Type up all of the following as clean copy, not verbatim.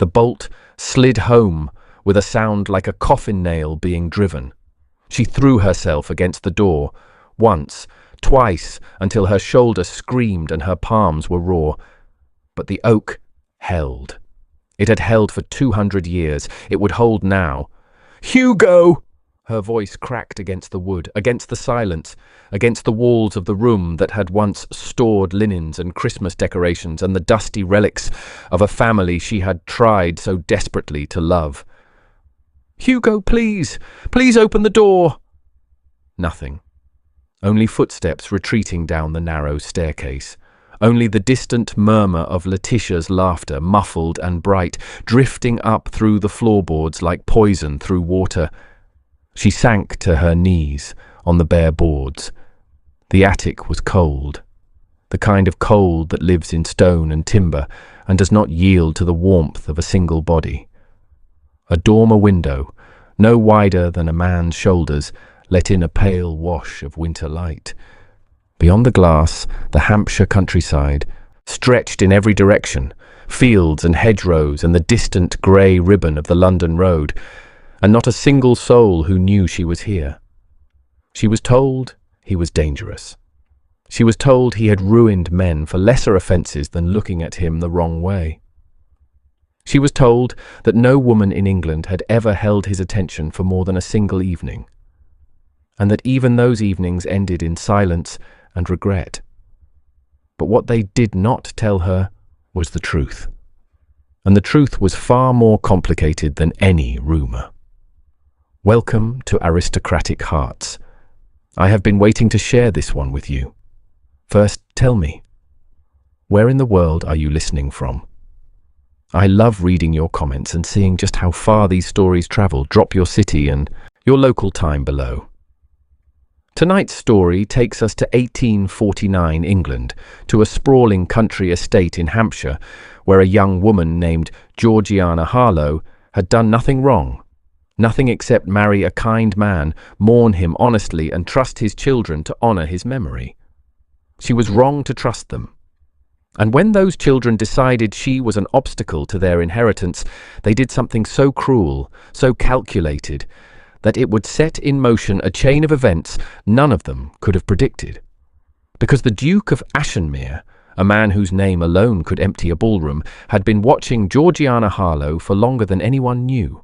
The bolt slid home with a sound like a coffin nail being driven. She threw herself against the door, once, twice, until her shoulder screamed and her palms were raw. But the oak held. It had held for 200 years. It would hold now. "Hugo!" Her voice cracked against the wood, against the silence, against the walls of the room that had once stored linens and Christmas decorations and the dusty relics of a family she had tried so desperately to love. "Hugo, please! Please open the door!" Nothing. Only footsteps retreating down the narrow staircase. Only the distant murmur of Letitia's laughter, muffled and bright, drifting up through the floorboards like poison through water. She sank to her knees on the bare boards. The attic was cold, the kind of cold that lives in stone and timber and does not yield to the warmth of a single body. A dormer window, no wider than a man's shoulders, let in a pale wash of winter light. Beyond the glass, the Hampshire countryside, stretched in every direction, fields and hedgerows and the distant grey ribbon of the London road, and not a single soul who knew she was here. She was told he was dangerous. She was told he had ruined men for lesser offences than looking at him the wrong way. She was told that no woman in England had ever held his attention for more than a single evening, and that even those evenings ended in silence and regret. But what they did not tell her was the truth, and the truth was far more complicated than any rumour. Welcome to Aristocratic Hearts. I have been waiting to share this one with you. First, tell me, where in the world are you listening from? I love reading your comments and seeing just how far these stories travel. Drop your city and your local time below. Tonight's story takes us to 1849 England, to a sprawling country estate in Hampshire, where a young woman named Georgiana Harlowe had done nothing wrong. Nothing except marry a kind man, mourn him honestly, and trust his children to honour his memory. She was wrong to trust them. And when those children decided she was an obstacle to their inheritance, they did something so cruel, so calculated, that it would set in motion a chain of events none of them could have predicted. Because the Duke of Ashenmere, a man whose name alone could empty a ballroom, had been watching Georgiana Harlowe for longer than anyone knew.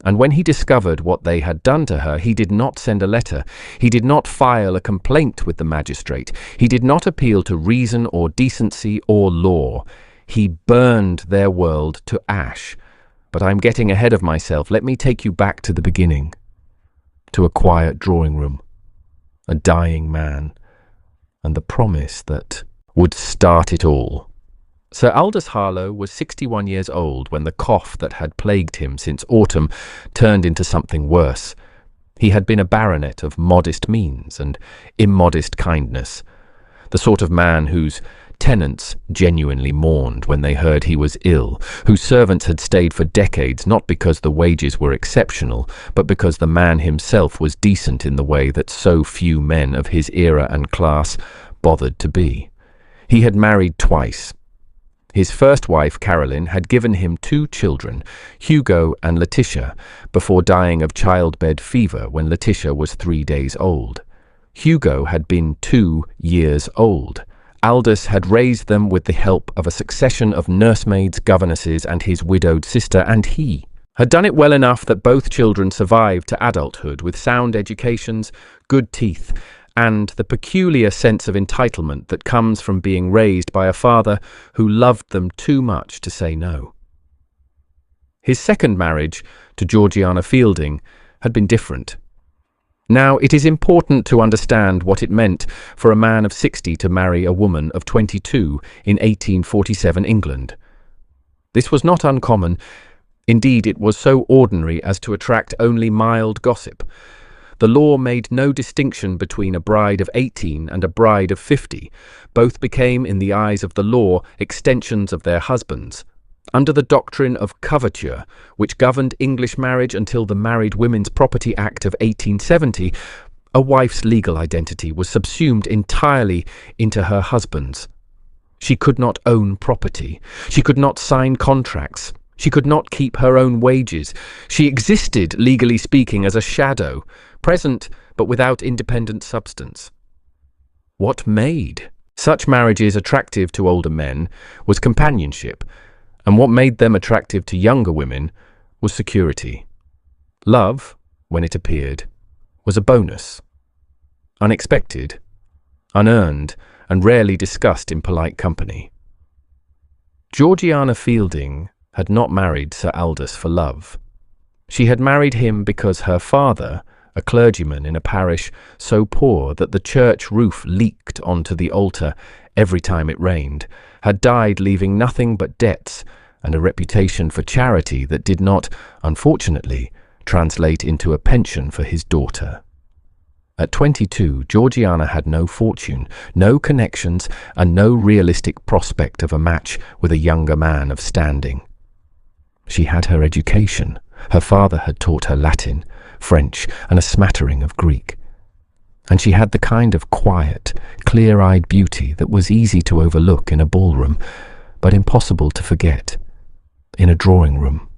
And when he discovered what they had done to her, he did not send a letter. He did not file a complaint with the magistrate. He did not appeal to reason or decency or law. He burned their world to ash. But I'm getting ahead of myself. Let me take you back to the beginning. To a quiet drawing room, a dying man, and the promise that would start it all. Sir Aldous Harlowe was 61 years old when the cough that had plagued him since autumn turned into something worse. He had been a baronet of modest means and immodest kindness, the sort of man whose tenants genuinely mourned when they heard he was ill, whose servants had stayed for decades not because the wages were exceptional, but because the man himself was decent in the way that so few men of his era and class bothered to be. He had married twice. His first wife, Caroline, had given him 2 children, Hugo and Letitia, before dying of childbed fever when Letitia was 3 days old. Hugo had been 2 years old. Aldous had raised them with the help of a succession of nursemaids, governesses, and his widowed sister, and he had done it well enough that both children survived to adulthood with sound educations, good teeth, and the peculiar sense of entitlement that comes from being raised by a father who loved them too much to say no. His second marriage, to Georgiana Fielding, had been different. Now, it is important to understand what it meant for a man of 60 to marry a woman of 22 in 1847 England. This was not uncommon. Indeed, it was so ordinary as to attract only mild gossip. The law made no distinction between a bride of 18 and a bride of 50. Both became, in the eyes of the law, extensions of their husbands. Under the doctrine of coverture, which governed English marriage until the Married Women's Property Act of 1870, a wife's legal identity was subsumed entirely into her husband's. She could not own property. She could not sign contracts. She could not keep her own wages. She existed, legally speaking, as a shadow, present but without independent substance. What made such marriages attractive to older men was companionship, and what made them attractive to younger women was security. Love, when it appeared, was a bonus. Unexpected, unearned, and rarely discussed in polite company. Georgiana Fielding had not married Sir Aldous for love. She had married him because her father, a clergyman in a parish so poor that the church roof leaked onto the altar every time it rained, had died leaving nothing but debts and a reputation for charity that did not, unfortunately, translate into a pension for his daughter. At 22, Georgiana had no fortune, no connections, and no realistic prospect of a match with a younger man of standing. She had her education. Her father had taught her Latin, French, and a smattering of Greek. And she had the kind of quiet, clear-eyed beauty that was easy to overlook in a ballroom, but impossible to forget in a drawing room.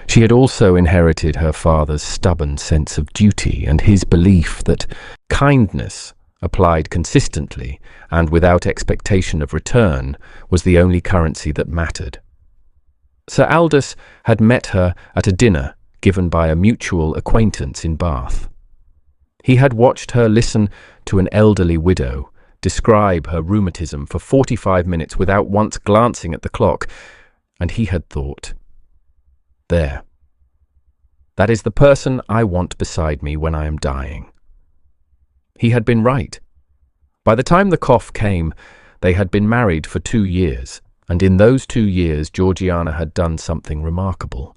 She had also inherited her father's stubborn sense of duty and his belief that kindness, applied consistently and without expectation of return, was the only currency that mattered. Sir Aldous had met her at a dinner given by a mutual acquaintance in Bath. He had watched her listen to an elderly widow describe her rheumatism for 45 minutes without once glancing at the clock, and he had thought, "There. That is the person I want beside me when I am dying." He had been right. By the time the cough came, they had been married for 2 years, and in those 2 years Georgiana had done something remarkable.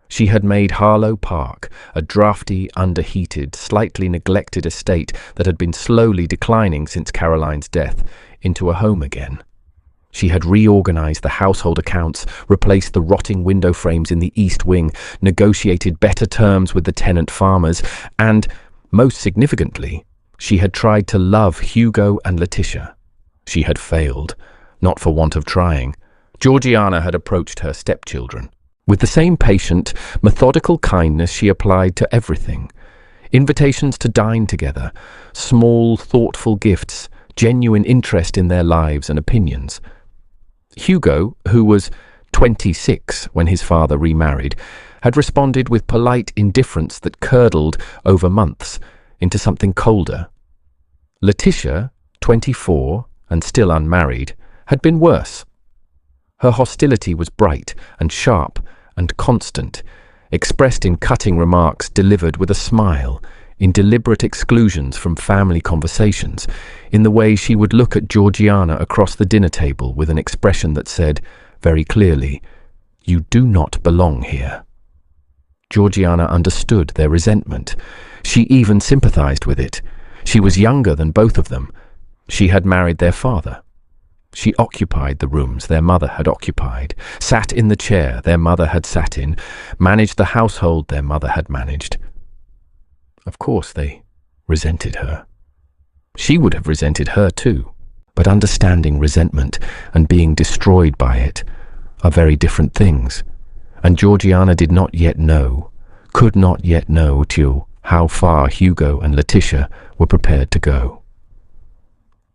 She had made Harlowe Park, a draughty, underheated, slightly neglected estate that had been slowly declining since Caroline's death, into a home again. She had reorganized the household accounts, replaced the rotting window frames in the east wing, negotiated better terms with the tenant farmers, and, most significantly, she had tried to love Hugo and Letitia. She had failed, not for want of trying. Georgiana had approached her stepchildren. With the same patient, methodical kindness she applied to everything. Invitations to dine together, small, thoughtful gifts, genuine interest in their lives and opinions. Hugo, who was 26 when his father remarried, had responded with polite indifference that curdled over months into something colder. Letitia, 24 and still unmarried, had been worse. Her hostility was bright and sharp and constant, expressed in cutting remarks delivered with a smile, in deliberate exclusions from family conversations, in the way she would look at Georgiana across the dinner table with an expression that said, very clearly, "You do not belong here." Georgiana understood their resentment. She even sympathized with it. She was younger than both of them. She had married their father. She occupied the rooms their mother had occupied, sat in the chair their mother had sat in, managed the household their mother had managed. Of course they resented her. She would have resented her too, but understanding resentment and being destroyed by it are very different things, and Georgiana did not yet know, could not yet know how far Hugo and Letitia were prepared to go.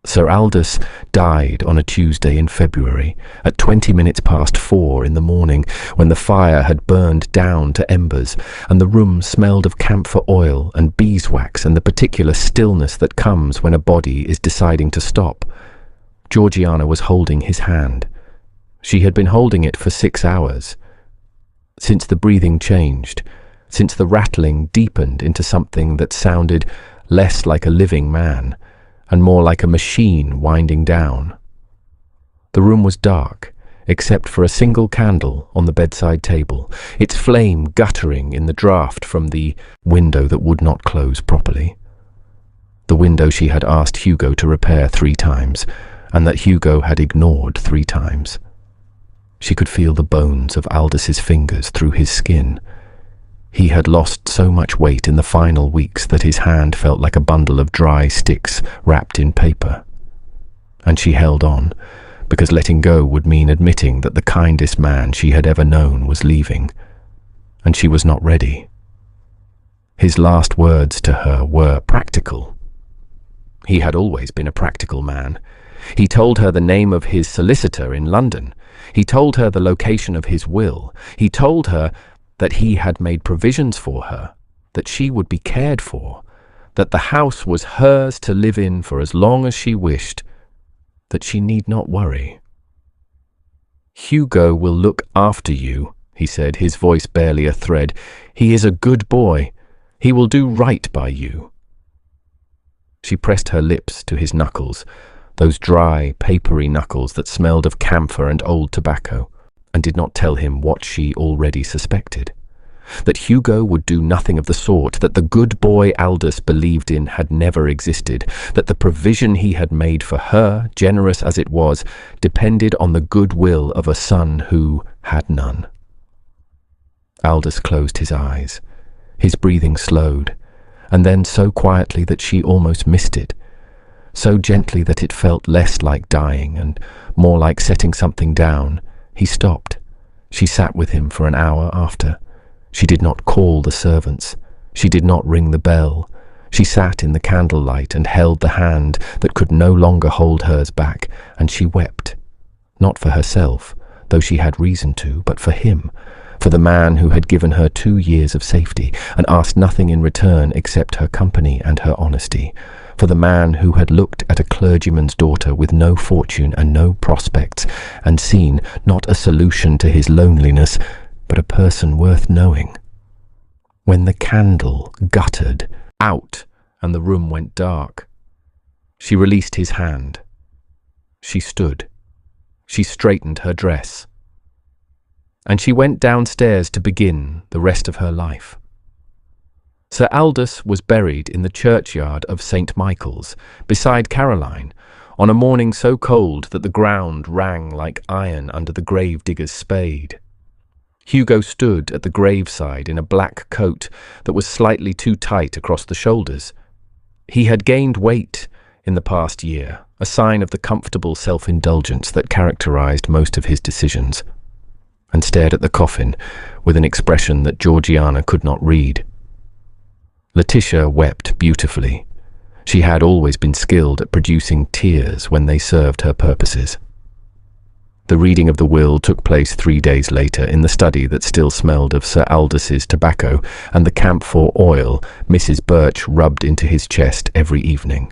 Sir Aldous died on a Tuesday in February, at 20 minutes past 4 in the morning, when the fire had burned down to embers, and the room smelled of camphor oil and beeswax and the particular stillness that comes when a body is deciding to stop. Georgiana was holding his hand. She had been holding it for 6 hours. Since the breathing changed, since the rattling deepened into something that sounded less like a living man, and more like a machine winding down. The room was dark, except for a single candle on the bedside table, its flame guttering in the draught from the window that would not close properly. The window she had asked Hugo to repair 3 times, and that Hugo had ignored 3 times. She could feel the bones of Aldous' fingers through his skin. He had lost so much weight in the final weeks that his hand felt like a bundle of dry sticks wrapped in paper. And she held on, because letting go would mean admitting that the kindest man she had ever known was leaving, and she was not ready. His last words to her were practical. He had always been a practical man. He told her the name of his solicitor in London. He told her the location of his will. He told her that he had made provisions for her, that she would be cared for, that the house was hers to live in for as long as she wished, that she need not worry. "Hugo will look after you," he said, his voice barely a thread. "He is a good boy. He will do right by you." She pressed her lips to his knuckles, those dry, papery knuckles that smelled of camphor and old tobacco, and did not tell him what she already suspected. That Hugo would do nothing of the sort, that the good boy Aldous believed in had never existed, that the provision he had made for her, generous as it was, depended on the goodwill of a son who had none. Aldous closed his eyes. His breathing slowed, and then so quietly that she almost missed it, so gently that it felt less like dying and more like setting something down. He stopped. She sat with him for an hour after. She did not call the servants. She did not ring the bell. She sat in the candlelight and held the hand that could no longer hold hers back, and she wept. Not for herself, though she had reason to, but for him, for the man who had given her 2 years of safety and asked nothing in return except her company and her honesty, for the man who had looked at a clergyman's daughter with no fortune and no prospects and seen not a solution to his loneliness, but a person worth knowing. When the candle guttered out and the room went dark, she released his hand. She stood. She straightened her dress. And she went downstairs to begin the rest of her life. Sir Aldous was buried in the churchyard of St. Michael's, beside Caroline, on a morning so cold that the ground rang like iron under the grave-digger's spade. Hugo stood at the graveside in a black coat that was slightly too tight across the shoulders. He had gained weight in the past year, a sign of the comfortable self-indulgence that characterized most of his decisions, and stared at the coffin with an expression that Georgiana could not read. Letitia wept beautifully. She had always been skilled at producing tears when they served her purposes. The reading of the will took place 3 days later in the study that still smelled of Sir Aldous' tobacco and the camphor oil Mrs. Birch rubbed into his chest every evening.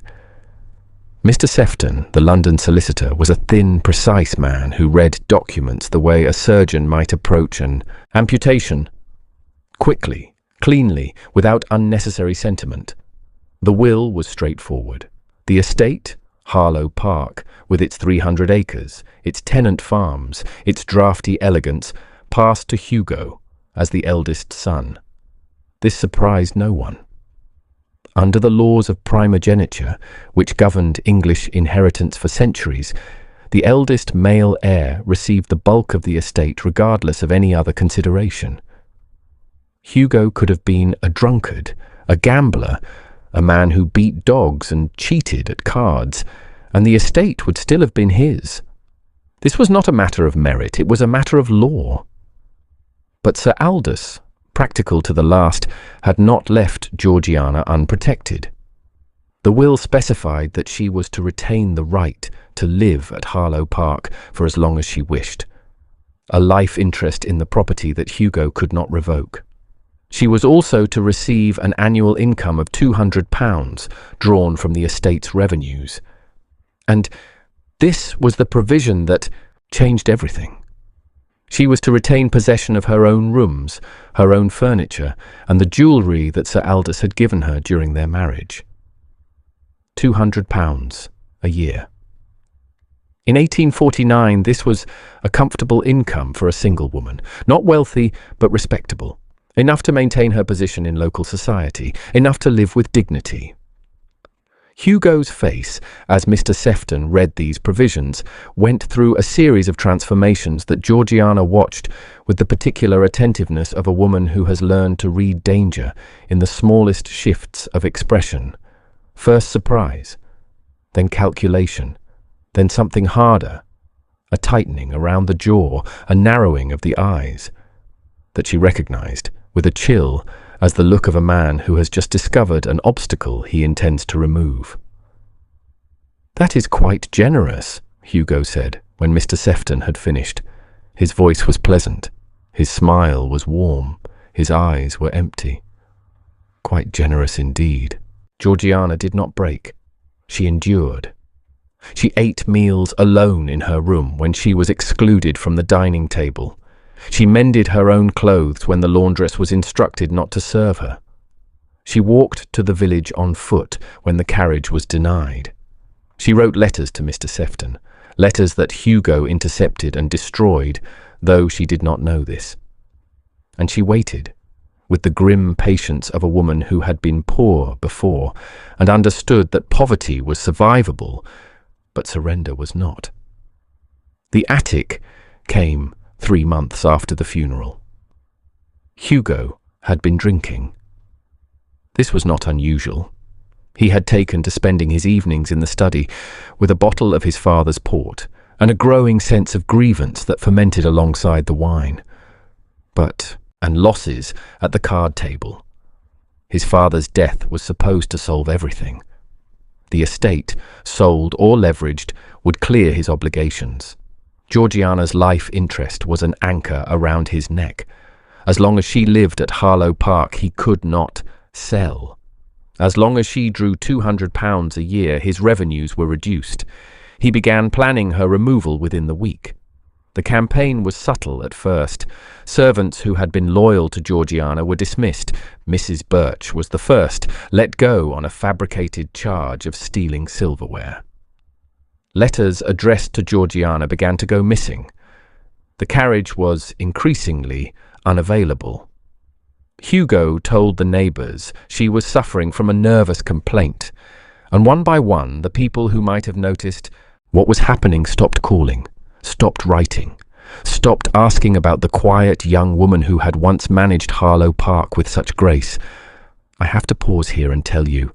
Mr. Sefton, the London solicitor, was a thin, precise man who read documents the way a surgeon might approach an amputation. Quickly, cleanly, without unnecessary sentiment. The will was straightforward. The estate, Harlowe Park, with its 300 acres, its tenant farms, its draughty elegance, passed to Hugo as the eldest son. This surprised no one. Under the laws of primogeniture, which governed English inheritance for centuries, the eldest male heir received the bulk of the estate regardless of any other consideration. Hugo could have been a drunkard, a gambler, a man who beat dogs and cheated at cards, and the estate would still have been his. This was not a matter of merit, it was a matter of law. But Sir Aldous, practical to the last, had not left Georgiana unprotected. The will specified that she was to retain the right to live at Harlowe Park for as long as she wished, a life interest in the property that Hugo could not revoke. She was also to receive an annual income of £200 drawn from the estate's revenues. And this was the provision that changed everything. She was to retain possession of her own rooms, her own furniture, and the jewellery that Sir Aldous had given her during their marriage. £200 a year. In 1849, this was a comfortable income for a single woman, not wealthy but respectable, enough to maintain her position in local society, enough to live with dignity. Hugo's face, as Mr. Sefton read these provisions, went through a series of transformations that Georgiana watched with the particular attentiveness of a woman who has learned to read danger in the smallest shifts of expression. First surprise, then calculation, then something harder, a tightening around the jaw, a narrowing of the eyes, that she recognized with a chill as the look of a man who has just discovered an obstacle he intends to remove. "That is quite generous," Hugo said when Mr. Sefton had finished. His voice was pleasant. His smile was warm. His eyes were empty. Quite generous indeed. Georgiana did not break. She endured. She ate meals alone in her room when she was excluded from the dining table. She mended her own clothes when the laundress was instructed not to serve her. She walked to the village on foot when the carriage was denied. She wrote letters to Mr. Sefton, letters that Hugo intercepted and destroyed, though she did not know this. And she waited, with the grim patience of a woman who had been poor before and understood that poverty was survivable, but surrender was not. The attic came 3 months after the funeral. Hugo had been drinking. This was not unusual. He had taken to spending his evenings in the study with a bottle of his father's port and a growing sense of grievance that fermented alongside the wine. And losses at the card table. His father's death was supposed to solve everything. The estate, sold or leveraged, would clear his obligations. Georgiana's life interest was an anchor around his neck. As long as she lived at Harlowe Park, he could not sell. As long as she drew £200 a year, his revenues were reduced. He began planning her removal within the week. The campaign was subtle at first. Servants who had been loyal to Georgiana were dismissed. Mrs. Birch was the first, let go on a fabricated charge of stealing silverware. Letters addressed to Georgiana began to go missing. The carriage was increasingly unavailable. Hugo told the neighbours she was suffering from a nervous complaint, and one by one the people who might have noticed what was happening stopped calling, stopped writing, stopped asking about the quiet young woman who had once managed Harlowe Park with such grace. I have to pause here and tell you,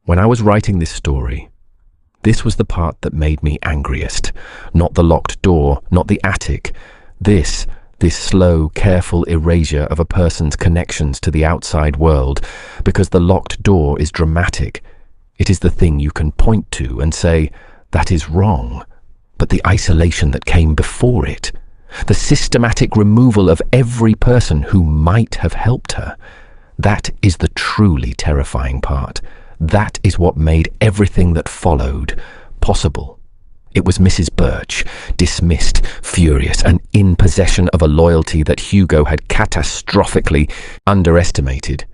when I was writing this story, this was the part that made me angriest. Not the locked door, not the attic. This slow, careful erasure of a person's connections to the outside world, because the locked door is dramatic. It is the thing you can point to and say, that is wrong. But the isolation that came before it, the systematic removal of every person who might have helped her, that is the truly terrifying part. That is what made everything that followed possible. It was Mrs. Birch, dismissed, furious, and in possession of a loyalty that Hugo had catastrophically underestimated,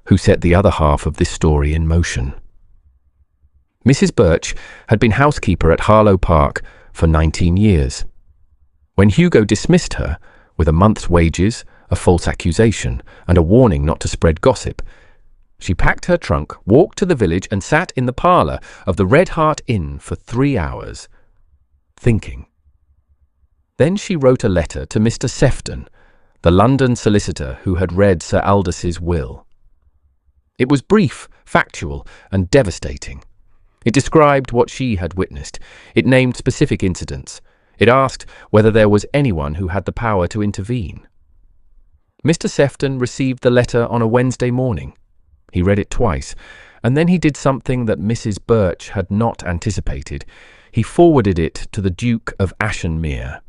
who set the other half of this story in motion. Mrs. Birch had been housekeeper at Harlowe Park for 19 years. When Hugo dismissed her, with a month's wages, a false accusation, and a warning not to spread gossip, she packed her trunk, walked to the village, and sat in the parlour of the Red Hart Inn for 3 hours, thinking. Then she wrote a letter to Mr. Sefton, the London solicitor who had read Sir Aldous' will. It was brief, factual, and devastating. It described what she had witnessed. It named specific incidents. It asked whether there was anyone who had the power to intervene. Mr. Sefton received the letter on a Wednesday morning. He read it twice, and then he did something that Mrs. Birch had not anticipated. He forwarded it to the Duke of Ashenmere.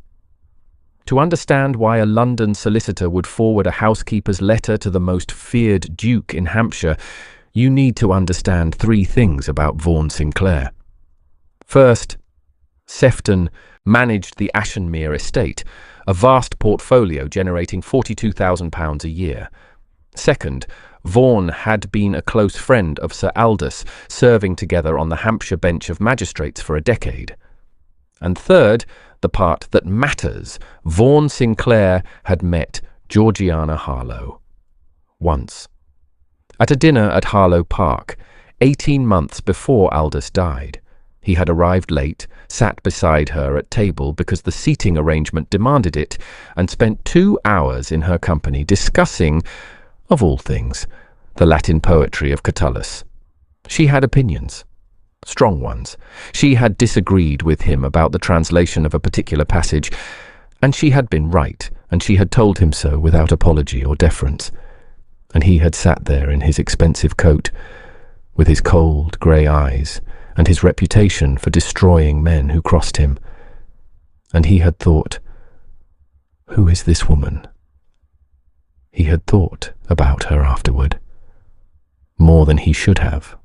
To understand why a London solicitor would forward a housekeeper's letter to the most feared duke in Hampshire, you need to understand 3 things about Vaughan Sinclair. First, Sefton managed the Ashenmere estate, a vast portfolio generating £42,000 a year. Second, Vaughan had been a close friend of Sir Aldous, serving together on the Hampshire bench of magistrates for a decade. And third, the part that matters, Vaughan Sinclair had met Georgiana Harlowe. Once. At a dinner at Harlowe Park, 18 months before Aldous died. He had arrived late, sat beside her at table because the seating arrangement demanded it, and spent 2 hours in her company discussing, of all things, the Latin poetry of Catullus. She had opinions. strong ones. She had disagreed with him about the translation of a particular passage, and she had been right, and she had told him so without apology or deference. And he had sat there in his expensive coat, with his cold, grey eyes, and his reputation for destroying men who crossed him. And he had thought, who is this woman? He had thought about her afterward. More than he should have.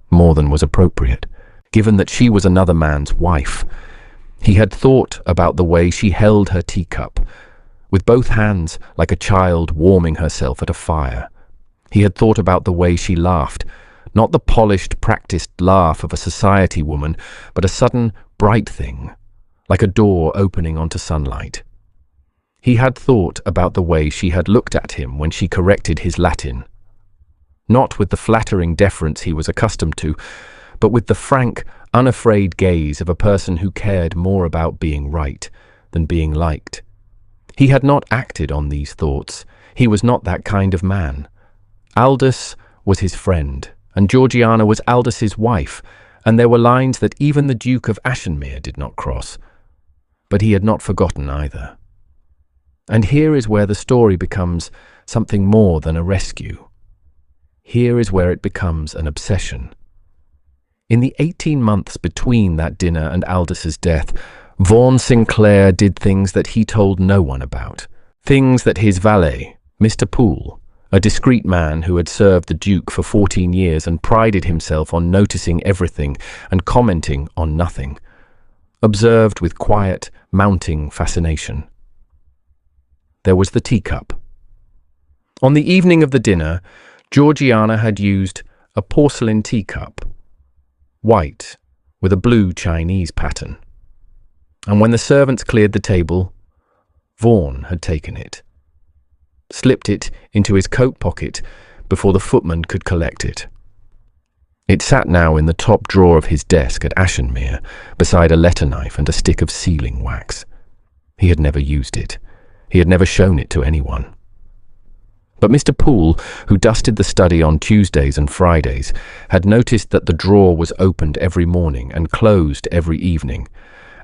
More than was appropriate, given that she was another man's wife. He had thought about the way she held her teacup, with both hands like a child warming herself at a fire. He had thought about the way she laughed, not the polished, practiced laugh of a society woman, but a sudden, bright thing, like a door opening onto sunlight. He had thought about the way she had looked at him when she corrected his Latin, not with the flattering deference he was accustomed to, but with the frank, unafraid gaze of a person who cared more about being right than being liked. He had not acted on these thoughts. He was not that kind of man. Aldous was his friend, and Georgiana was Aldous' wife, and there were lines that even the Duke of Ashenmere did not cross. But he had not forgotten either. And here is where the story becomes something more than a rescue. Here is where it becomes an obsession. In the 18 months between that dinner and Aldous' death, Vaughan Sinclair did things that he told no one about. Things that his valet, Mr. Poole, a discreet man who had served the Duke for 14 years and prided himself on noticing everything and commenting on nothing, observed with quiet, mounting fascination. There was the teacup. On the evening of the dinner, Georgiana had used a porcelain teacup, white, with a blue Chinese pattern. And when the servants cleared the table, Vaughan had taken it, slipped it into his coat pocket before the footman could collect it. It sat now in the top drawer of his desk at Ashenmere, beside a letter knife and a stick of sealing wax. He had never used it. He had never shown it to anyone. But Mr. Poole, who dusted the study on Tuesdays and Fridays, had noticed that the drawer was opened every morning and closed every evening,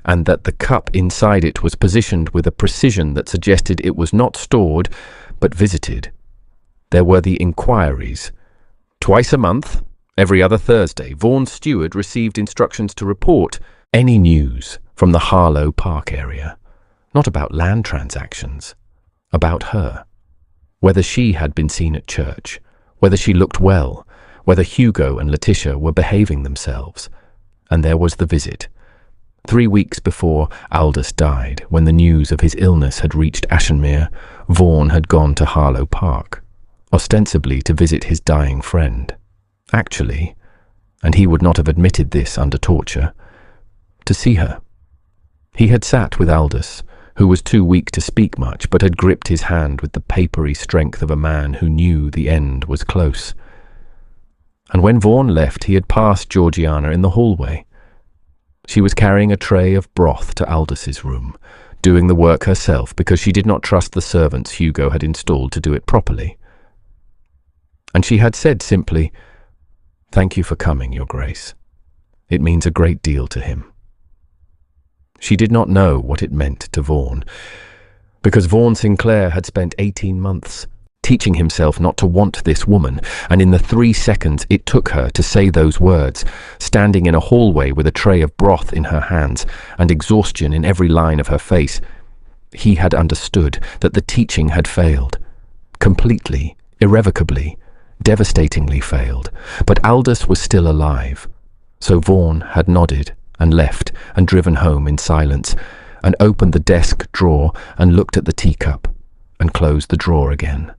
and that the cup inside it was positioned with a precision that suggested it was not stored, but visited. There were the inquiries. Twice a month, every other Thursday, Vaughan's steward received instructions to report any news from the Harlowe Park area. Not about land transactions, about her. Whether she had been seen at church, whether she looked well, whether Hugo and Letitia were behaving themselves. And there was the visit. 3 weeks before Aldous died, when the news of his illness had reached Ashenmere, Vaughan had gone to Harlowe Park, ostensibly to visit his dying friend. Actually, and he would not have admitted this under torture, to see her. He had sat with Aldous, who was too weak to speak much, but had gripped his hand with the papery strength of a man who knew the end was close. And when Vaughan left, he had passed Georgiana in the hallway. She was carrying a tray of broth to Aldous' room, doing the work herself because she did not trust the servants Hugo had installed to do it properly. And she had said simply, "Thank you for coming, Your Grace. It means a great deal to him." She did not know what it meant to Vaughan, because Vaughan Sinclair had spent 18 months teaching himself not to want this woman, and in the 3 seconds it took her to say those words, standing in a hallway with a tray of broth in her hands and exhaustion in every line of her face, he had understood that the teaching had failed. Completely, irrevocably, devastatingly failed. But Aldous was still alive, so Vaughan had nodded and left and driven home in silence, and opened the desk drawer and looked at the teacup and closed the drawer again.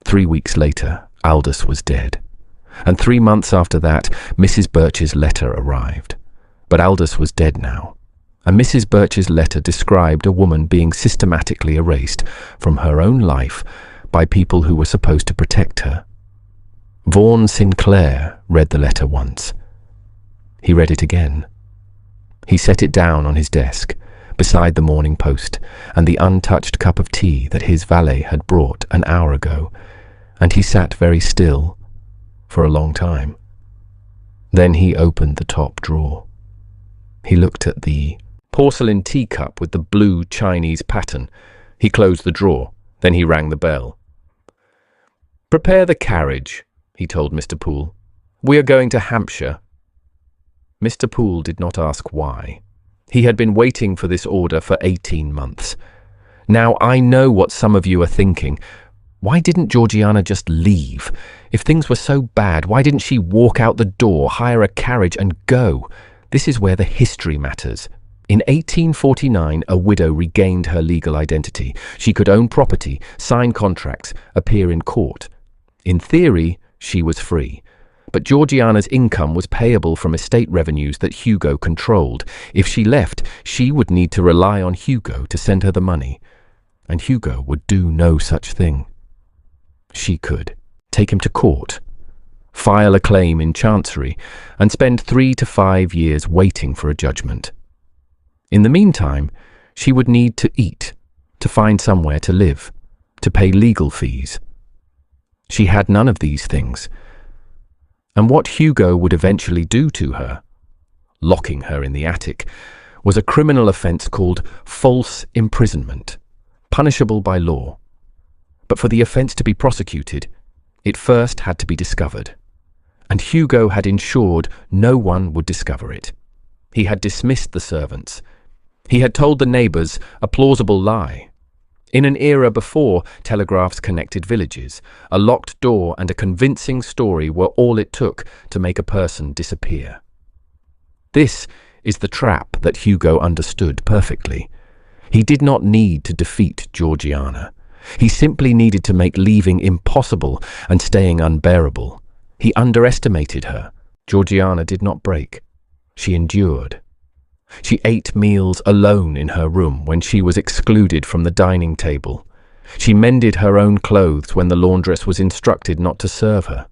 3 weeks later, Aldous was dead, and 3 months after that, Mrs. Birch's letter arrived. But Aldous was dead now, and Mrs. Birch's letter described a woman being systematically erased from her own life by people who were supposed to protect her. Vaughan Sinclair read the letter once. He read it again. He set it down on his desk, beside the Morning Post and the untouched cup of tea that his valet had brought an hour ago, and he sat very still for a long time. Then he opened the top drawer. He looked at the porcelain teacup with the blue Chinese pattern. He closed the drawer. Then he rang the bell. "Prepare the carriage," he told Mr. Poole. "We are going to Hampshire." Mr. Poole did not ask why. He had been waiting for this order for 18 months. Now, I know what some of you are thinking. Why didn't Georgiana just leave? If things were so bad, why didn't she walk out the door, hire a carriage and go? This is where the history matters. In 1849, a widow regained her legal identity. She could own property, sign contracts, appear in court. In theory, she was free. But Georgiana's income was payable from estate revenues that Hugo controlled. If she left, she would need to rely on Hugo to send her the money. And Hugo would do no such thing. She could take him to court, file a claim in Chancery, and spend 3 to 5 years waiting for a judgment. In the meantime, she would need to eat, to find somewhere to live, to pay legal fees. She had none of these things. And what Hugo would eventually do to her, locking her in the attic, was a criminal offence called false imprisonment, punishable by law. But for the offence to be prosecuted, it first had to be discovered. And Hugo had ensured no one would discover it. He had dismissed the servants. He had told the neighbours a plausible lie. In an era before telegraphs connected villages, a locked door and a convincing story were all it took to make a person disappear. This is the trap that Hugo understood perfectly. He did not need to defeat Georgiana. He simply needed to make leaving impossible and staying unbearable. He underestimated her. Georgiana did not break. She endured. She ate meals alone in her room when she was excluded from the dining table. She mended her own clothes when the laundress was instructed not to serve her.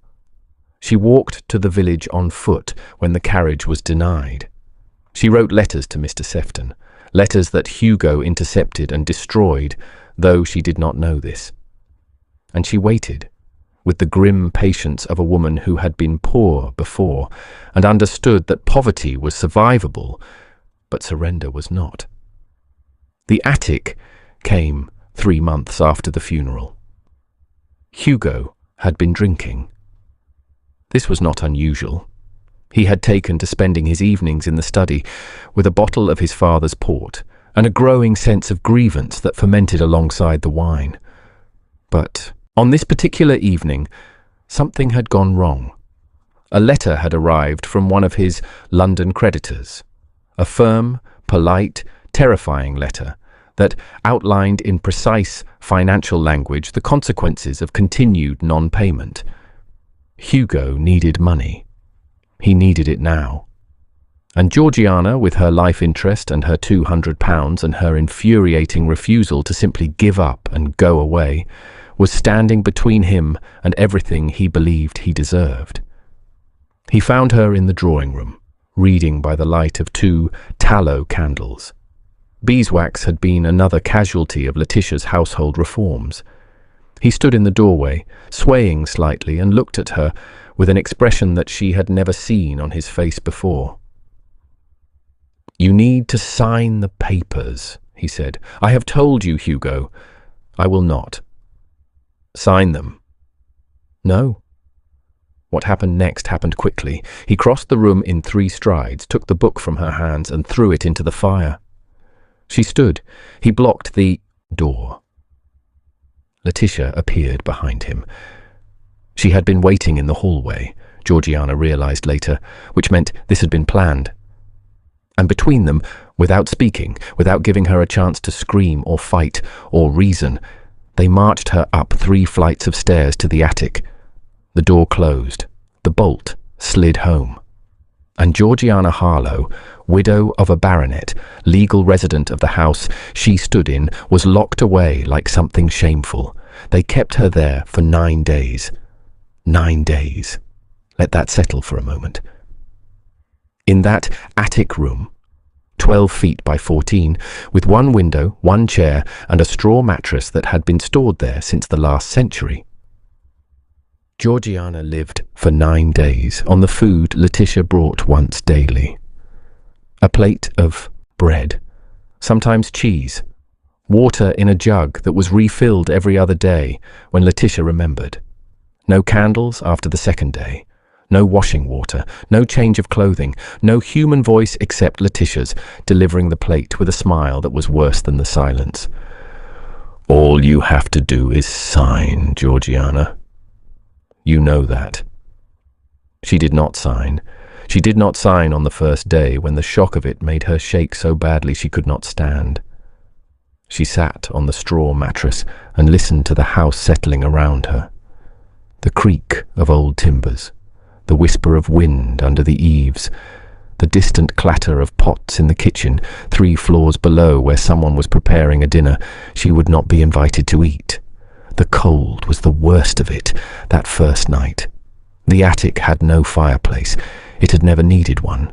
She walked to the village on foot when the carriage was denied. She wrote letters to Mr. Sefton, letters that Hugo intercepted and destroyed, though she did not know this. And she waited, with the grim patience of a woman who had been poor before and understood that poverty was survivable, but surrender was not. The attic came 3 months after the funeral. Hugo had been drinking. This was not unusual. He had taken to spending his evenings in the study with a bottle of his father's port and a growing sense of grievance that fermented alongside the wine. But on this particular evening, something had gone wrong. A letter had arrived from one of his London creditors. A firm, polite, terrifying letter that outlined in precise financial language the consequences of continued non-payment. Hugo needed money. He needed it now. And Georgiana, with her life interest and her £200 and her infuriating refusal to simply give up and go away, was standing between him and everything he believed he deserved. He found her in the drawing room, reading by the light of 2 tallow candles. Beeswax had been another casualty of Letitia's household reforms. He stood in the doorway, swaying slightly, and looked at her with an expression that she had never seen on his face before. "You need to sign the papers," he said. "I have told you, Hugo. I will not." "Sign them." "No." What happened next happened quickly. He crossed the room in 3 strides, took the book from her hands and threw it into the fire. She stood. He blocked the door. Letitia appeared behind him. She had been waiting in the hallway, Georgiana realized later, which meant this had been planned. And between them, without speaking, without giving her a chance to scream or fight or reason, they marched her up 3 flights of stairs to the attic. The door closed. The bolt slid home. And Georgiana Harlowe, widow of a baronet, legal resident of the house she stood in, was locked away like something shameful. They kept her there for 9 days. 9 days. Let that settle for a moment. In that attic room, 12 feet by 14, with 1 window, 1 chair, and a straw mattress that had been stored there since the last century. Georgiana lived for 9 days on the food Letitia brought once daily. A plate of bread, sometimes cheese, water in a jug that was refilled every other day when Letitia remembered. No candles after the second day, no washing water, no change of clothing, no human voice except Letitia's, delivering the plate with a smile that was worse than the silence. "All you have to do is sign, Georgiana. You know that." She did not sign. She did not sign on the first day when the shock of it made her shake so badly she could not stand. She sat on the straw mattress and listened to the house settling around her. The creak of old timbers, the whisper of wind under the eaves, the distant clatter of pots in the kitchen 3 floors below where someone was preparing a dinner she would not be invited to eat. The cold was the worst of it that first night. The attic had no fireplace. It had never needed one,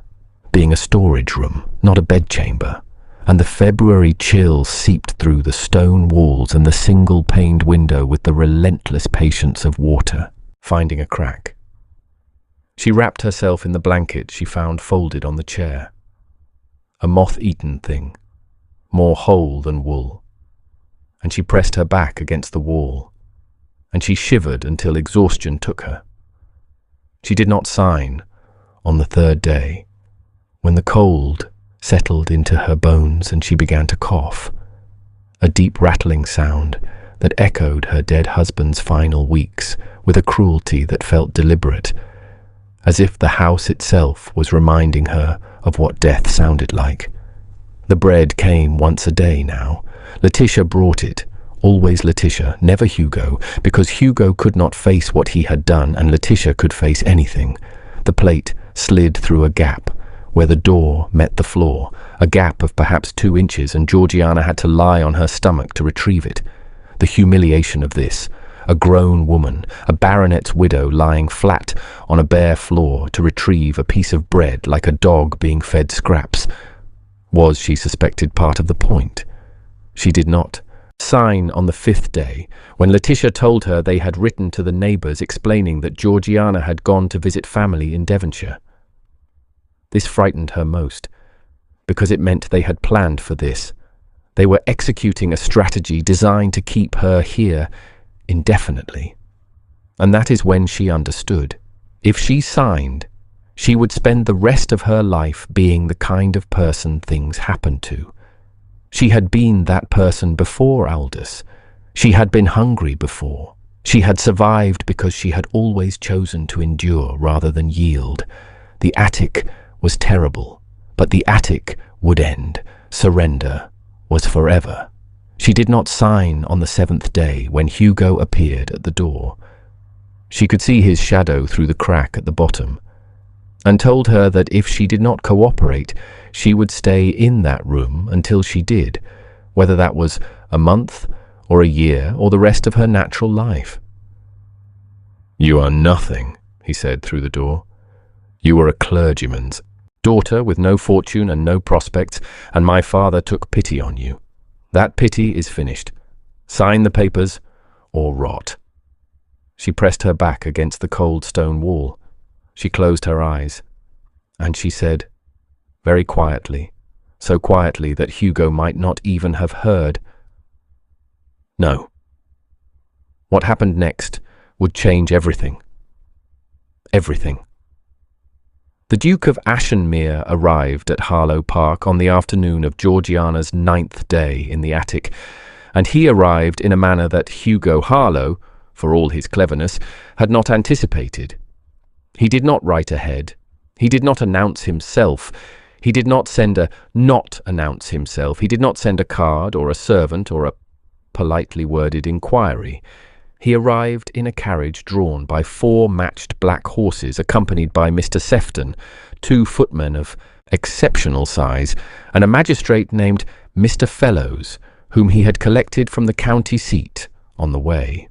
being a storage room, not a bedchamber, and the February chill seeped through the stone walls and the single-paned window with the relentless patience of water, finding a crack. She wrapped herself in the blanket she found folded on the chair. A moth-eaten thing, more whole than wool. And she pressed her back against the wall, and she shivered until exhaustion took her. She did not sign on the 3rd day, when the cold settled into her bones and she began to cough, a deep rattling sound that echoed her dead husband's final weeks with a cruelty that felt deliberate, as if the house itself was reminding her of what death sounded like. The bread came once a day now. Letitia brought it, always Letitia, never Hugo, because Hugo could not face what he had done and Letitia could face anything. The plate slid through a gap where the door met the floor, a gap of perhaps 2 inches, and Georgiana had to lie on her stomach to retrieve it. The humiliation of this, a grown woman, a baronet's widow lying flat on a bare floor to retrieve a piece of bread like a dog being fed scraps, was, she suspected, part of the point. She did not sign on the 5th day, when Letitia told her they had written to the neighbours explaining that Georgiana had gone to visit family in Devonshire. This frightened her most, because it meant they had planned for this. They were executing a strategy designed to keep her here indefinitely. And that is when she understood. If she signed, she would spend the rest of her life being the kind of person things happened to. She had been that person before Aldous. She had been hungry before. She had survived because she had always chosen to endure rather than yield. The attic was terrible, but the attic would end. Surrender was forever. She did not sign on the 7th day when Hugo appeared at the door. She could see his shadow through the crack at the bottom, and told her that if she did not cooperate, she would stay in that room until she did, whether that was a month or a year or the rest of her natural life. "You are nothing," he said through the door. "You were a clergyman's daughter with no fortune and no prospects, and my father took pity on you. That pity is finished. Sign the papers or rot." She pressed her back against the cold stone wall. She closed her eyes, and she said, very quietly, so quietly that Hugo might not even have heard, "No." What happened next would change everything. Everything. The Duke of Ashenmere arrived at Harlowe Park on the afternoon of Georgiana's 9th day in the attic, and he arrived in a manner that Hugo Harlowe, for all his cleverness, had not anticipated. He did not write ahead. He did not announce himself. He did not announce himself. He did not send a card or a servant or a politely worded inquiry. He arrived in a carriage drawn by 4 matched black horses, accompanied by Mr. Sefton, 2 footmen of exceptional size, and a magistrate named Mr. Fellows, whom he had collected from the county seat on the way.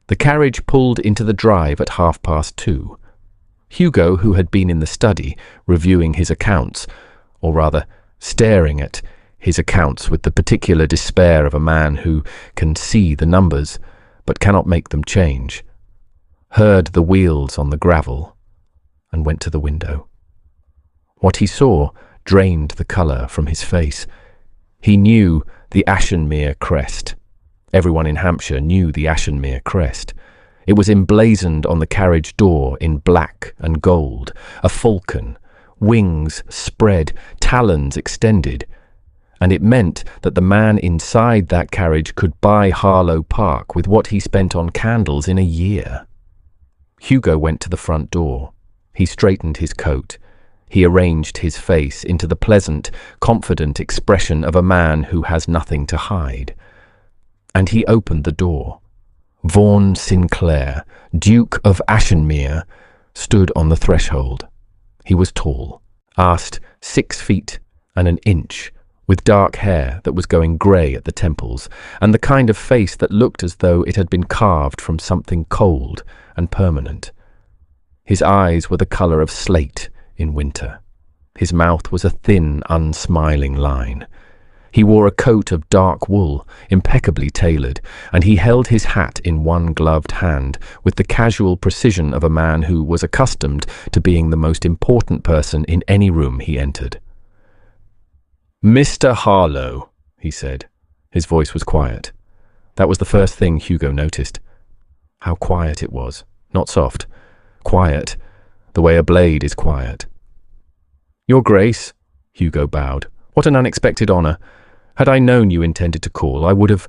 The carriage pulled into the drive at 2:30. Hugo, who had been in the study, reviewing his accounts, or rather staring at his accounts with the particular despair of a man who can see the numbers, but cannot make them change, heard the wheels on the gravel, and went to the window. What he saw drained the colour from his face. He knew the Ashenmere crest. Everyone in Hampshire knew the Ashenmere crest. It was emblazoned on the carriage door in black and gold, a falcon, wings spread, talons extended, and it meant that the man inside that carriage could buy Harlowe Park with what he spent on candles in a year. Hugo went to the front door. He straightened his coat. He arranged his face into the pleasant, confident expression of a man who has nothing to hide. And he opened the door. Vaughan Sinclair, Duke of Ashenmere, stood on the threshold. He was tall, asked 6 feet and an inch, with dark hair that was going grey at the temples, and the kind of face that looked as though it had been carved from something cold and permanent. His eyes were the colour of slate in winter. His mouth was a thin, unsmiling line. He wore a coat of dark wool, impeccably tailored, and he held his hat in one gloved hand with the casual precision of a man who was accustomed to being the most important person in any room he entered. "Mr. Harlowe," he said. His voice was quiet. That was the first thing Hugo noticed. How quiet it was. Not soft. Quiet, the way a blade is quiet. "Your Grace," Hugo bowed. "What an unexpected honour. Had I known you intended to call, I would have—"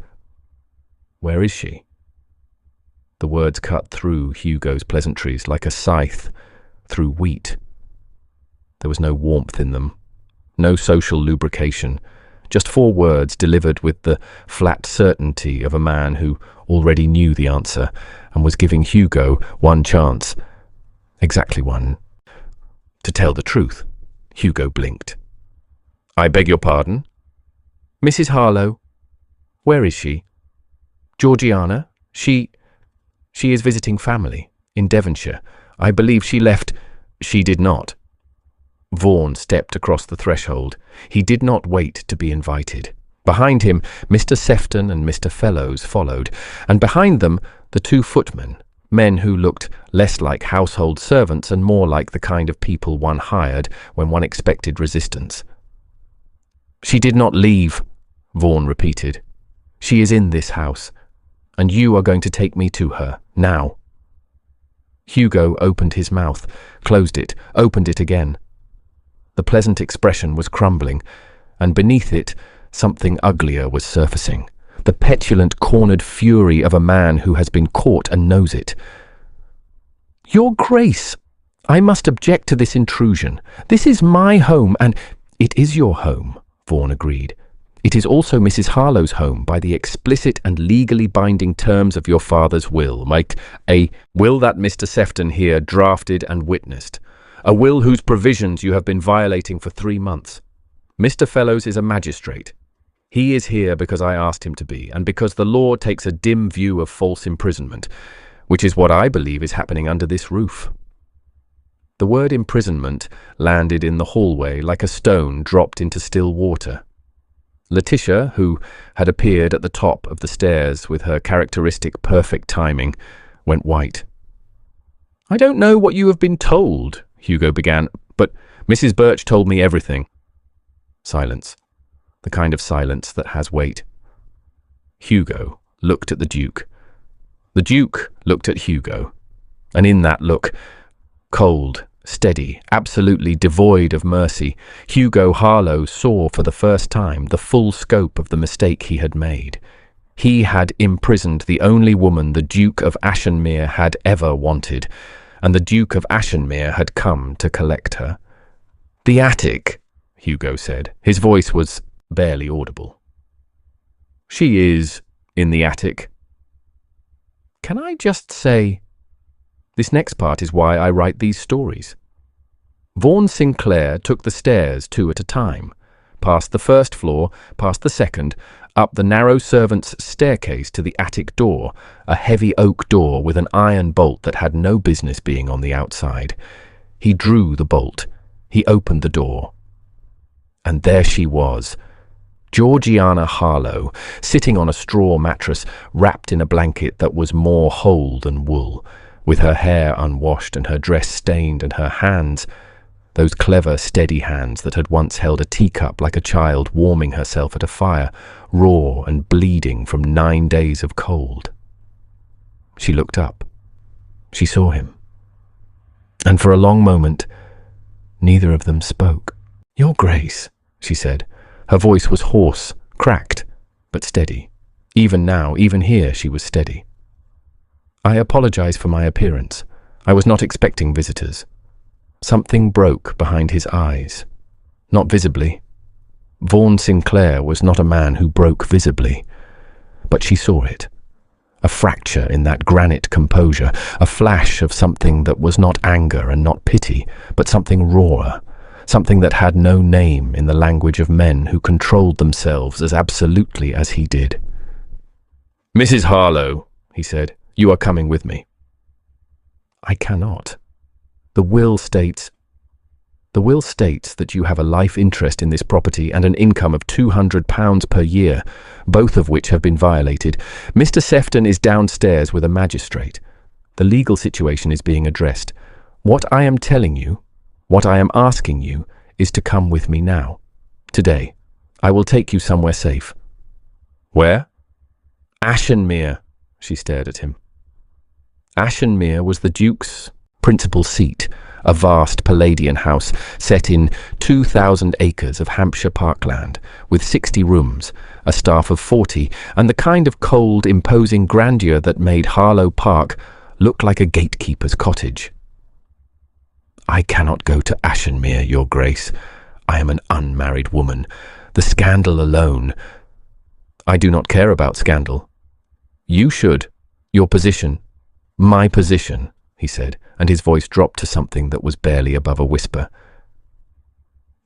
"Where is she?" The words cut through Hugo's pleasantries like a scythe through wheat. There was no warmth in them, no social lubrication, just 4 words delivered with the flat certainty of a man who already knew the answer and was giving Hugo one chance. Exactly one. To tell the truth, Hugo blinked. "I beg your pardon?" "Mrs. Harlowe. Where is she?" "Georgiana. She is visiting family in Devonshire. I believe she left—" "She did not." Vaughan stepped across the threshold. He did not wait to be invited. Behind him, Mr. Sefton and Mr. Fellows followed, and behind them, the 2 footmen, men who looked less like household servants and more like the kind of people one hired when one expected resistance. "She did not leave," Vaughan repeated. "She is in this house, and you are going to take me to her, now." Hugo opened his mouth, closed it, opened it again. The pleasant expression was crumbling, and beneath it, something uglier was surfacing. The petulant, cornered fury of a man who has been caught and knows it. "Your Grace, I must object to this intrusion. This is my home, and—" "It is your home," Vaughan agreed. "It is also Mrs. Harlowe's home by the explicit and legally binding terms of your father's will, like a will that Mr. Sefton here drafted and witnessed. A will whose provisions you have been violating for 3 months. Mr. Fellows is a magistrate. He is here because I asked him to be, and because the law takes a dim view of false imprisonment, which is what I believe is happening under this roof." The word imprisonment landed in the hallway like a stone dropped into still water. Letitia, who had appeared at the top of the stairs with her characteristic perfect timing, went white. "I don't know what you have been told," Hugo began, "but Mrs. Birch told me everything." Silence. The kind of silence that has weight. Hugo looked at the Duke. The Duke looked at Hugo. And in that look, cold, steady, absolutely devoid of mercy, Hugo Harlowe saw for the first time the full scope of the mistake he had made. He had imprisoned the only woman the Duke of Ashenmere had ever wanted, and the Duke of Ashenmere had come to collect her. "The attic," Hugo said. His voice was barely audible. "She is in the attic." Can I just say, this next part is why I write these stories. Vaughan Sinclair took the stairs 2 at a time, past the 1st floor, past the 2nd, up the narrow servants' staircase to the attic door, a heavy oak door with an iron bolt that had no business being on the outside. He drew the bolt. He opened the door. And there she was, Georgiana Harlowe, sitting on a straw mattress, wrapped in a blanket that was more whole than wool, with her hair unwashed and her dress stained and her hands, those clever, steady hands that had once held a teacup like a child warming herself at a fire, raw and bleeding from 9 days of cold. She looked up. She saw him. And for a long moment, neither of them spoke. "Your Grace," she said. Her voice was hoarse, cracked, but steady. Even now, even here, she was steady. "I apologize for my appearance. I was not expecting visitors." Something broke behind his eyes. Not visibly. Vaughan Sinclair was not a man who broke visibly. But she saw it. A fracture in that granite composure, a flash of something that was not anger and not pity, but something rawer, something that had no name in the language of men who controlled themselves as absolutely as he did. "Mrs. Harlowe," he said, "you are coming with me." "I cannot. The will states that you have a life interest in this property and an income of £200 per year, both of which have been violated. Mr. Sefton is downstairs with a magistrate. The legal situation is being addressed. What I am telling you, what I am asking you, is to come with me now. Today. I will take you somewhere safe." "Where?" "Ashenmere," she stared at him. Ashenmere was the Duke's principal seat, a vast Palladian house set in 2,000 acres of Hampshire parkland, with 60 rooms, a staff of 40, and the kind of cold, imposing grandeur that made Harlowe Park look like a gatekeeper's cottage. "I cannot go to Ashenmere, Your Grace. I am an unmarried woman. The scandal alone—" "I do not care about scandal. You should. Your position, my position," he said, and his voice dropped to something that was barely above a whisper,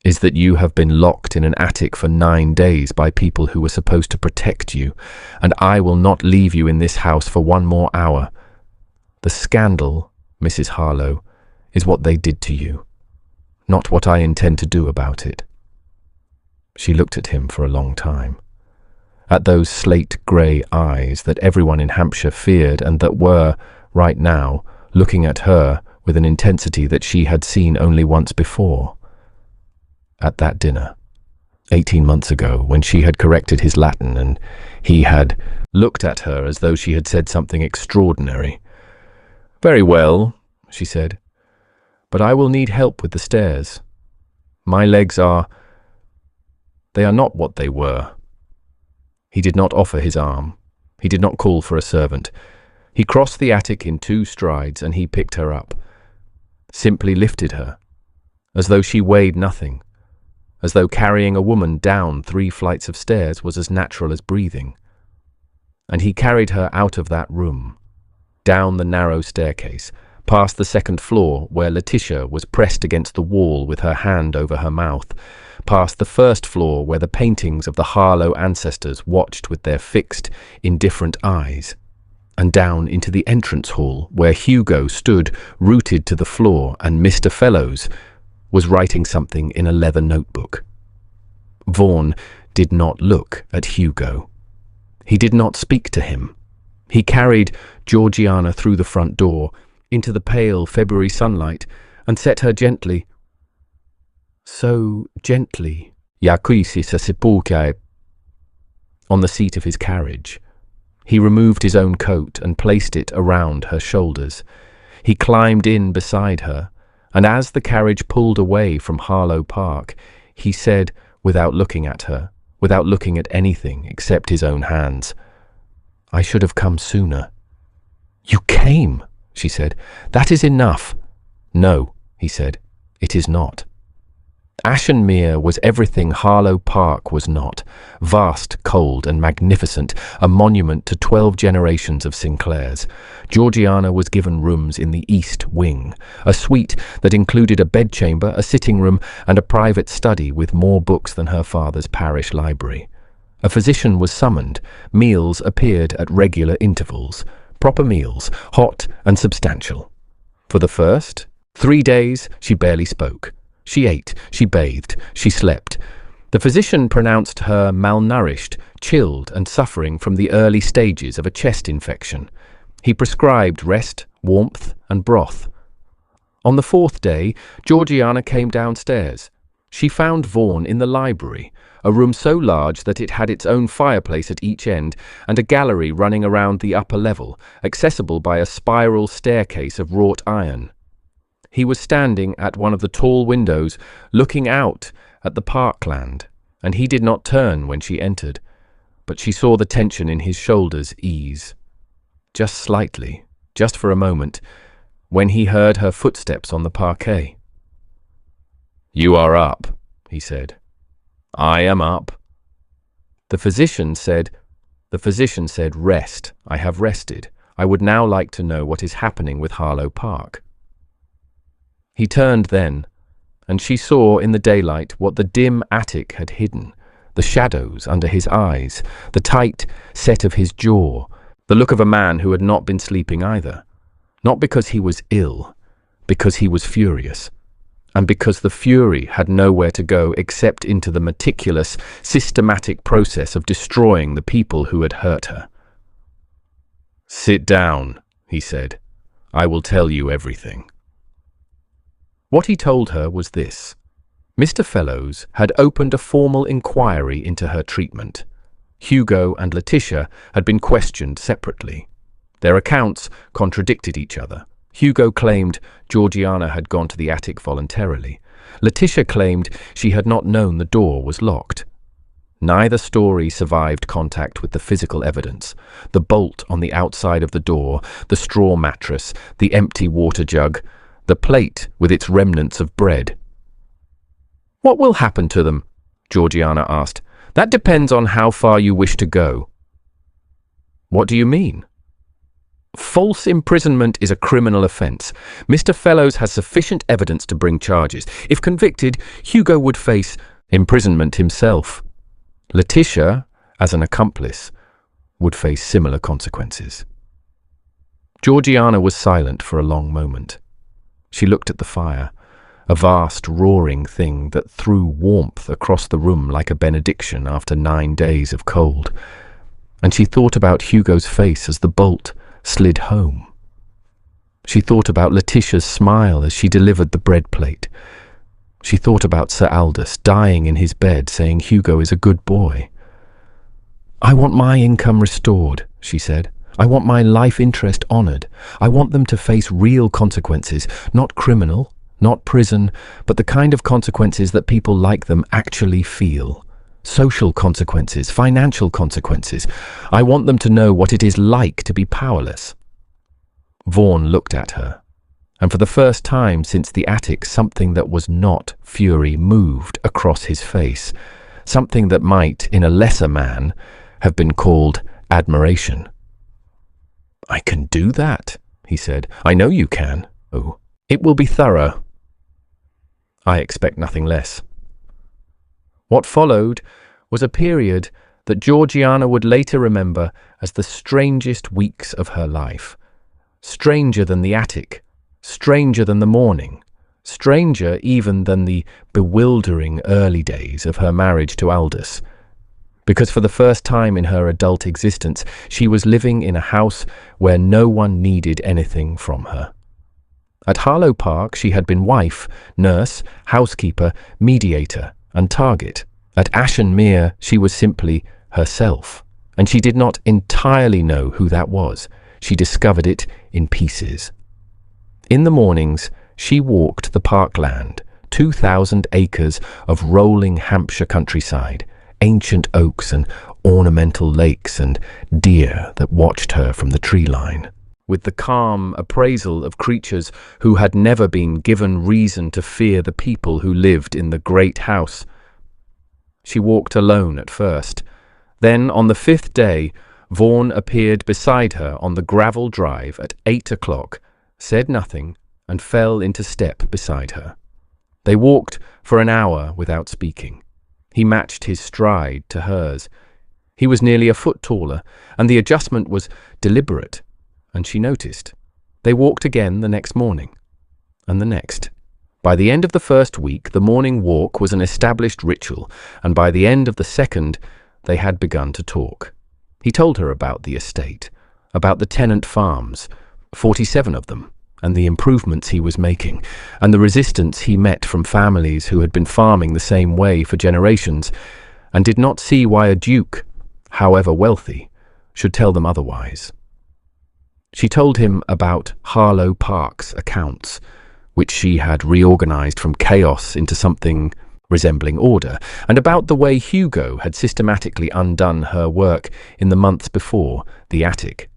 "is that you have been locked in an attic for 9 days by people who were supposed to protect you, and I will not leave you in this house for 1 more hour. The scandal, Mrs. Harlowe, is what they did to you, not what I intend to do about it." She looked at him for a long time, at those slate-grey eyes that everyone in Hampshire feared and that were, right now, looking at her with an intensity that she had seen only once before. At that dinner, 18 months ago, when she had corrected his Latin and he had looked at her as though she had said something extraordinary. "Very well," she said, "but I will need help with the stairs. My legs they are not what they were." He did not offer his arm. He did not call for a servant. He crossed the attic in 2 strides and he picked her up, simply lifted her, as though she weighed nothing, as though carrying a woman down 3 flights of stairs was as natural as breathing. And he carried her out of that room, down the narrow staircase, past the 2nd floor where Letitia was pressed against the wall with her hand over her mouth, past the 1st floor where the paintings of the Harlowe ancestors watched with their fixed, indifferent eyes, and down into the entrance hall where Hugo stood rooted to the floor and Mr. Fellows was writing something in a leather notebook. Vaughan did not look at Hugo. He did not speak to him. He carried Georgiana through the front door, into the pale February sunlight, and set her gently, so gently, on the seat of his carriage. He removed his own coat and placed it around her shoulders. He climbed in beside her, and as the carriage pulled away from Harlowe Park, he said, without looking at her, without looking at anything except his own hands, "I should have come sooner." "You came," she said. "That is enough." "No," he said, "it is not." Ashenmere was everything Harlowe Park was not, vast, cold and magnificent, a monument to 12 generations of Sinclairs. Georgiana was given rooms in the East Wing, a suite that included a bedchamber, a sitting room and a private study with more books than her father's parish library. A physician was summoned, meals appeared at regular intervals, proper meals, hot and substantial. For the first 3 days she barely spoke. She ate, she bathed, she slept. The physician pronounced her malnourished, chilled and suffering from the early stages of a chest infection. He prescribed rest, warmth and broth. On the fourth day, Georgiana came downstairs. She found Vaughan in the library, a room so large that it had its own fireplace at each end and a gallery running around the upper level, accessible by a spiral staircase of wrought iron. He was standing at one of the tall windows, looking out at the parkland, and he did not turn when she entered, but she saw the tension in his shoulders ease. Just slightly, just for a moment, when he heard her footsteps on the parquet. "You are up," he said. "I am up." The physician said, "Rest. I have rested. I would now like to know what is happening with Harlowe Park." He turned then, and she saw in the daylight what the dim attic had hidden, the shadows under his eyes, the tight set of his jaw, the look of a man who had not been sleeping either. Not because he was ill, because he was furious, and because the fury had nowhere to go except into the meticulous, systematic process of destroying the people who had hurt her. "Sit down," he said. "I will tell you everything." What he told her was this. Mr. Fellows had opened a formal inquiry into her treatment. Hugo and Letitia had been questioned separately. Their accounts contradicted each other. Hugo claimed Georgiana had gone to the attic voluntarily. Letitia claimed she had not known the door was locked. Neither story survived contact with the physical evidence. The bolt on the outside of the door, the straw mattress, the empty water jug, the plate with its remnants of bread. "What will happen to them?" Georgiana asked. "That depends on how far you wish to go." "What do you mean?" "False imprisonment is a criminal offence. Mr. Fellows has sufficient evidence to bring charges. If convicted, Hugo would face imprisonment himself. Letitia, as an accomplice, would face similar consequences." Georgiana was silent for a long moment. She looked at the fire, a vast roaring thing that threw warmth across the room like a benediction after 9 days of cold, and she thought about Hugo's face as the bolt slid home. She thought about Letitia's smile as she delivered the bread plate. She thought about Sir Aldous dying in his bed saying Hugo is a good boy. "I want my income restored," she said. "I want my life interest honoured. I want them to face real consequences, not criminal, not prison, but the kind of consequences that people like them actually feel. Social consequences, financial consequences. I want them to know what it is like to be powerless." Vaughan looked at her, and for the first time since the attic something that was not fury moved across his face, something that might, in a lesser man, have been called admiration. "I can do that," he said. "I know you can. Oh, it will be thorough." "I expect nothing less." What followed was a period that Georgiana would later remember as the strangest weeks of her life. Stranger than the attic, stranger than the morning, stranger even than the bewildering early days of her marriage to Aldous. Because for the first time in her adult existence, she was living in a house where no one needed anything from her. At Harlowe Park, she had been wife, nurse, housekeeper, mediator, and target. At Ashenmere, she was simply herself, and she did not entirely know who that was. She discovered it in pieces. In the mornings, she walked the parkland, 2,000 acres of rolling Hampshire countryside, ancient oaks and ornamental lakes and deer that watched her from the tree line, with the calm appraisal of creatures who had never been given reason to fear the people who lived in the great house. She walked alone at first. Then, on the 5th day, Vaughan appeared beside her on the gravel drive at 8 o'clock, said nothing, and fell into step beside her. They walked for an hour without speaking. He matched his stride to hers. He was nearly a foot taller, and the adjustment was deliberate, and she noticed. They walked again the next morning, and the next. By the end of the first week, the morning walk was an established ritual, and by the end of the second, they had begun to talk. He told her about the estate, about the tenant farms, 47 of them, and the improvements he was making, and the resistance he met from families who had been farming the same way for generations, and did not see why a duke, however wealthy, should tell them otherwise. She told him about Harlowe Park's accounts, which she had reorganized from chaos into something resembling order, and about the way Hugo had systematically undone her work in the months before, the attic.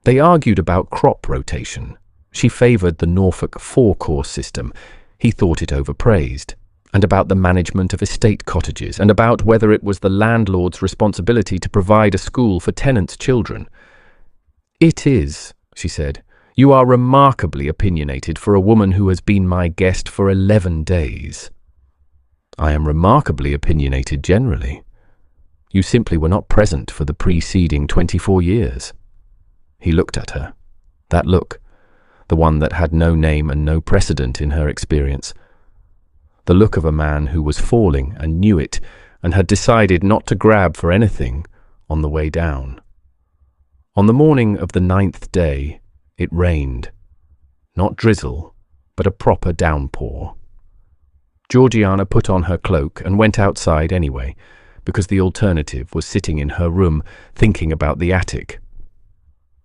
They argued about crop rotation. She favoured the Norfolk four-course system. He thought it overpraised. And about the management of estate cottages, and about whether it was the landlord's responsibility to provide a school for tenants' children. "It is," she said. "You are remarkably opinionated for a woman who has been my guest for 11 days. "I am remarkably opinionated generally. You simply were not present for the preceding 24 years. He looked at her. That look, the one that had no name and no precedent in her experience. The look of a man who was falling and knew it, and had decided not to grab for anything on the way down. On the morning of the 9th day, it rained. Not drizzle, but a proper downpour. Georgiana put on her cloak and went outside anyway, because the alternative was sitting in her room thinking about the attic.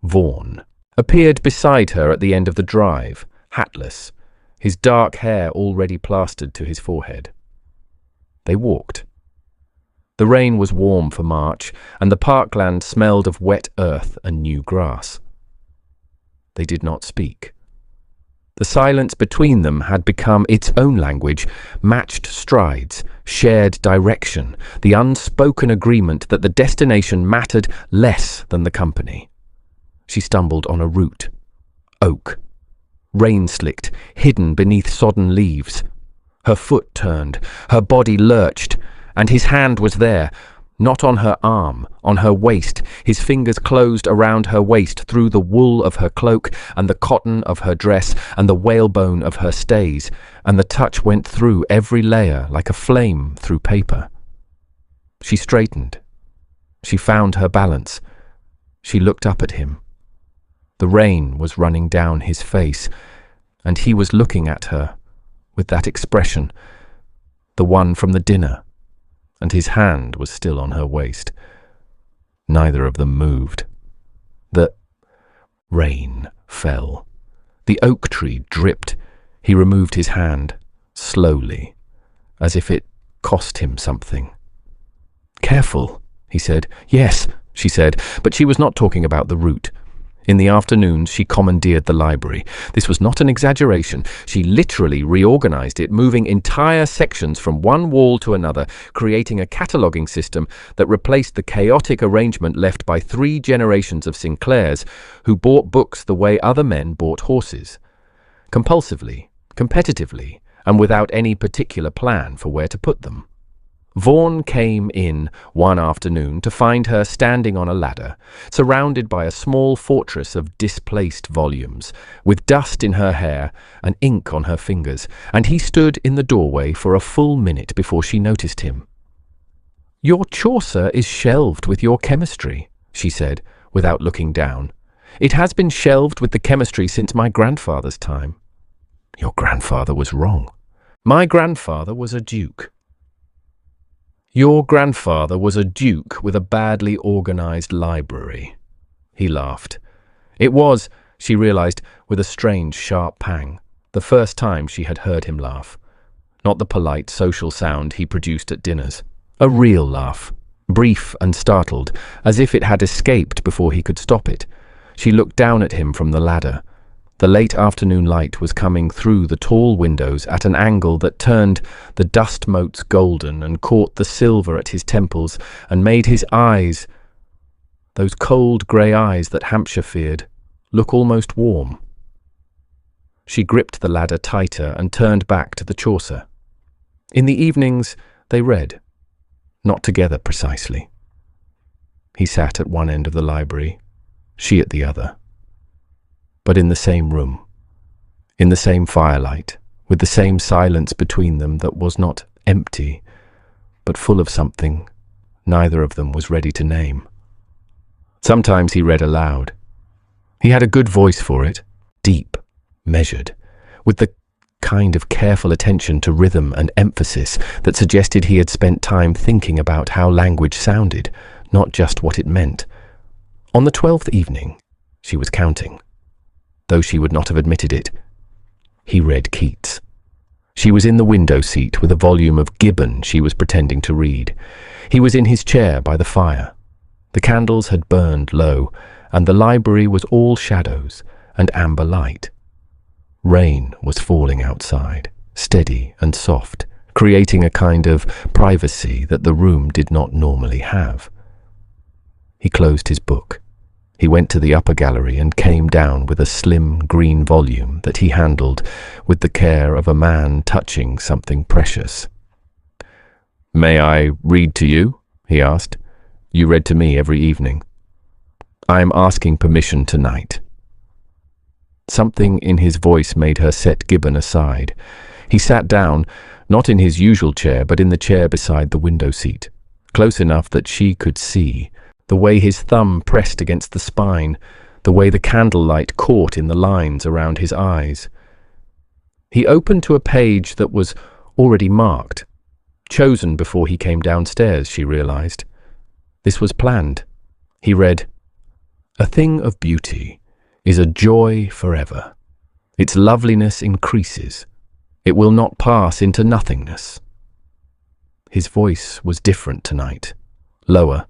Vaughan appeared beside her at the end of the drive, hatless, his dark hair already plastered to his forehead. They walked. The rain was warm for March, and the parkland smelled of wet earth and new grass. They did not speak. The silence between them had become its own language, matched strides, shared direction, the unspoken agreement that the destination mattered less than the company. She stumbled on a root. Oak. Rain-slicked, hidden beneath sodden leaves. Her foot turned, her body lurched, and his hand was there, not on her arm, on her waist, his fingers closed around her waist through the wool of her cloak and the cotton of her dress and the whalebone of her stays, and the touch went through every layer like a flame through paper. She straightened. She found her balance. She looked up at him. The rain was running down his face, and he was looking at her with that expression, the one from the dinner, and his hand was still on her waist. Neither of them moved. The rain fell. The oak tree dripped. He removed his hand, slowly, as if it cost him something. "Careful," he said. "Yes," she said, but she was not talking about the route. In the afternoons, she commandeered the library. This was not an exaggeration. She literally reorganized it, moving entire sections from one wall to another, creating a cataloguing system that replaced the chaotic arrangement left by 3 generations of Sinclairs who bought books the way other men bought horses. Compulsively, competitively, and without any particular plan for where to put them. Vaughan came in one afternoon to find her standing on a ladder, surrounded by a small fortress of displaced volumes, with dust in her hair and ink on her fingers, and he stood in the doorway for a full minute before she noticed him. "Your Chaucer is shelved with your chemistry," she said, without looking down. "It has been shelved with the chemistry since my grandfather's time." "Your grandfather was wrong." "My grandfather was a duke." "Your grandfather was a duke with a badly organized library." He laughed. It was, she realized, with a strange, sharp pang, the first time she had heard him laugh. Not the polite, social sound he produced at dinners. A real laugh, brief and startled, as if it had escaped before he could stop it. She looked down at him from the ladder. The late afternoon light was coming through the tall windows at an angle that turned the dust motes golden and caught the silver at his temples and made his eyes, those cold grey eyes that Hampshire feared, look almost warm. She gripped the ladder tighter and turned back to the Chaucer. In the evenings they read, not together precisely. He sat at one end of the library, she at the other. But in the same room, in the same firelight, with the same silence between them that was not empty, but full of something neither of them was ready to name. Sometimes he read aloud. He had a good voice for it, deep, measured, with the kind of careful attention to rhythm and emphasis that suggested he had spent time thinking about how language sounded, not just what it meant. On the 12th evening, she was counting. Though she would not have admitted it, he read Keats. She was in the window seat with a volume of Gibbon she was pretending to read. He was in his chair by the fire. The candles had burned low, and the library was all shadows and amber light. Rain was falling outside, steady and soft, creating a kind of privacy that the room did not normally have. He closed his book. He went to the upper gallery and came down with a slim green volume that he handled with the care of a man touching something precious. "May I read to you?" he asked. "You read to me every evening. I am asking permission tonight." Something in his voice made her set Gibbon aside. He sat down, not in his usual chair, but in the chair beside the window seat, close enough that she could see, the way his thumb pressed against the spine, the way the candlelight caught in the lines around his eyes. He opened to a page that was already marked, chosen before he came downstairs, she realized. This was planned. He read, "A thing of beauty is a joy forever. Its loveliness increases. It will not pass into nothingness." His voice was different tonight, lower,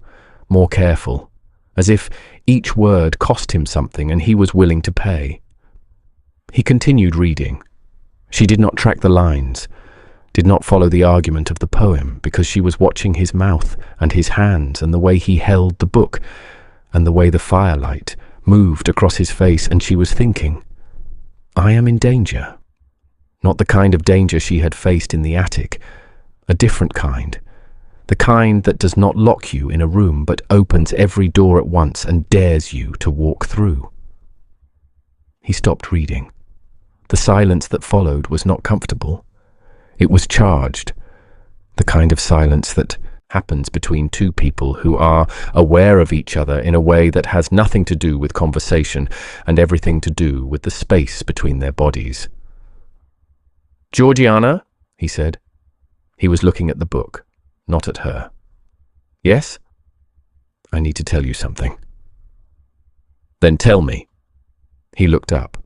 more careful, as if each word cost him something and he was willing to pay. He continued reading. She did not track the lines, did not follow the argument of the poem, because she was watching his mouth and his hands and the way he held the book and the way the firelight moved across his face, and she was thinking, I am in danger. Not the kind of danger she had faced in the attic, a different kind. The kind that does not lock you in a room but opens every door at once and dares you to walk through. He stopped reading. The silence that followed was not comfortable. It was charged, the kind of silence that happens between two people who are aware of each other in a way that has nothing to do with conversation and everything to do with the space between their bodies. "Georgiana," he said. He was looking at the book, not at her. "Yes? I need to tell you something." "Then tell me." He looked up.